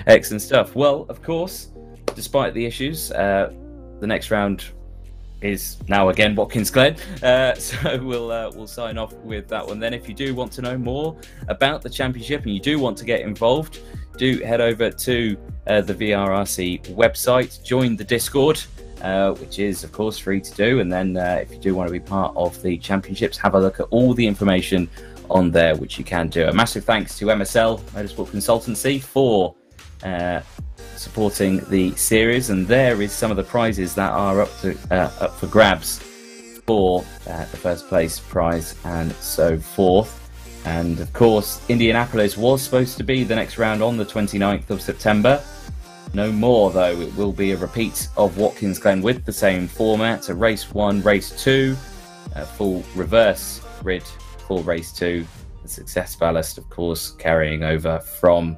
excellent stuff. Well, of course, despite the issues, the next round is now again Watkins Glen. So we'll sign off with that one. Then, if you do want to know more about the championship and you do want to get involved, do head over to the VRRC website, join the Discord. Which is, of course, free to do. And then if you do want to be part of the championships, have a look at all the information on there, which you can do. A massive thanks to MSL, Motorsport Consultancy, for supporting the series. And there is some of the prizes that are up for grabs for the first place prize and so forth. And, of course, Indianapolis was supposed to be the next round on the 29th of September. No more, though. It will be a repeat of Watkins Glen with the same format, a race 1, race 2, a full reverse grid for race 2, the success ballast, of course, carrying over from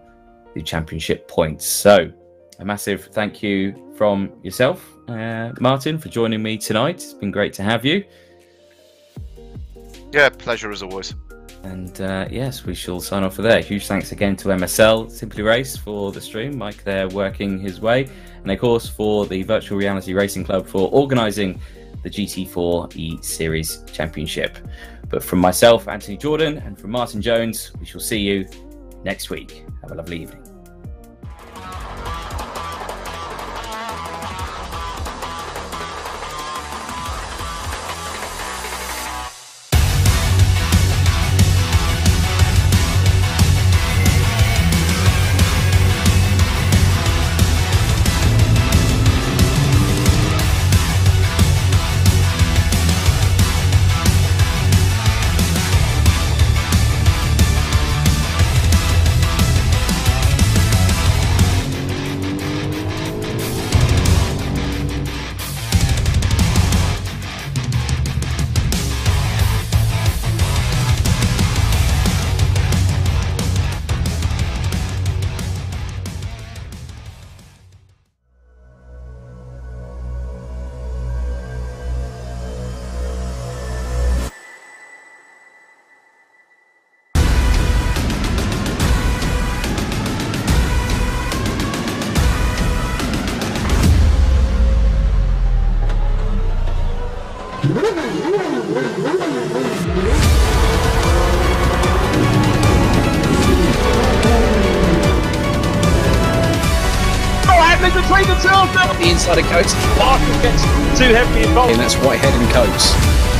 the championship points. So, a massive thank you from yourself, Martin, for joining me tonight. It's been great to have you. Yeah, pleasure as always. And yes, we shall sign off for there. Huge thanks again to MSL Simply Race for the stream, Mike there working his way, and of course for the Virtual Reality Racing Club for organising the GT4 eSeries Championship. But from myself, Anthony Jordan, and from Martin Jones, we shall see you next week. Have a lovely evening. The inside of coats. Martin gets too heavily involved. And that's Whitehead and Coates.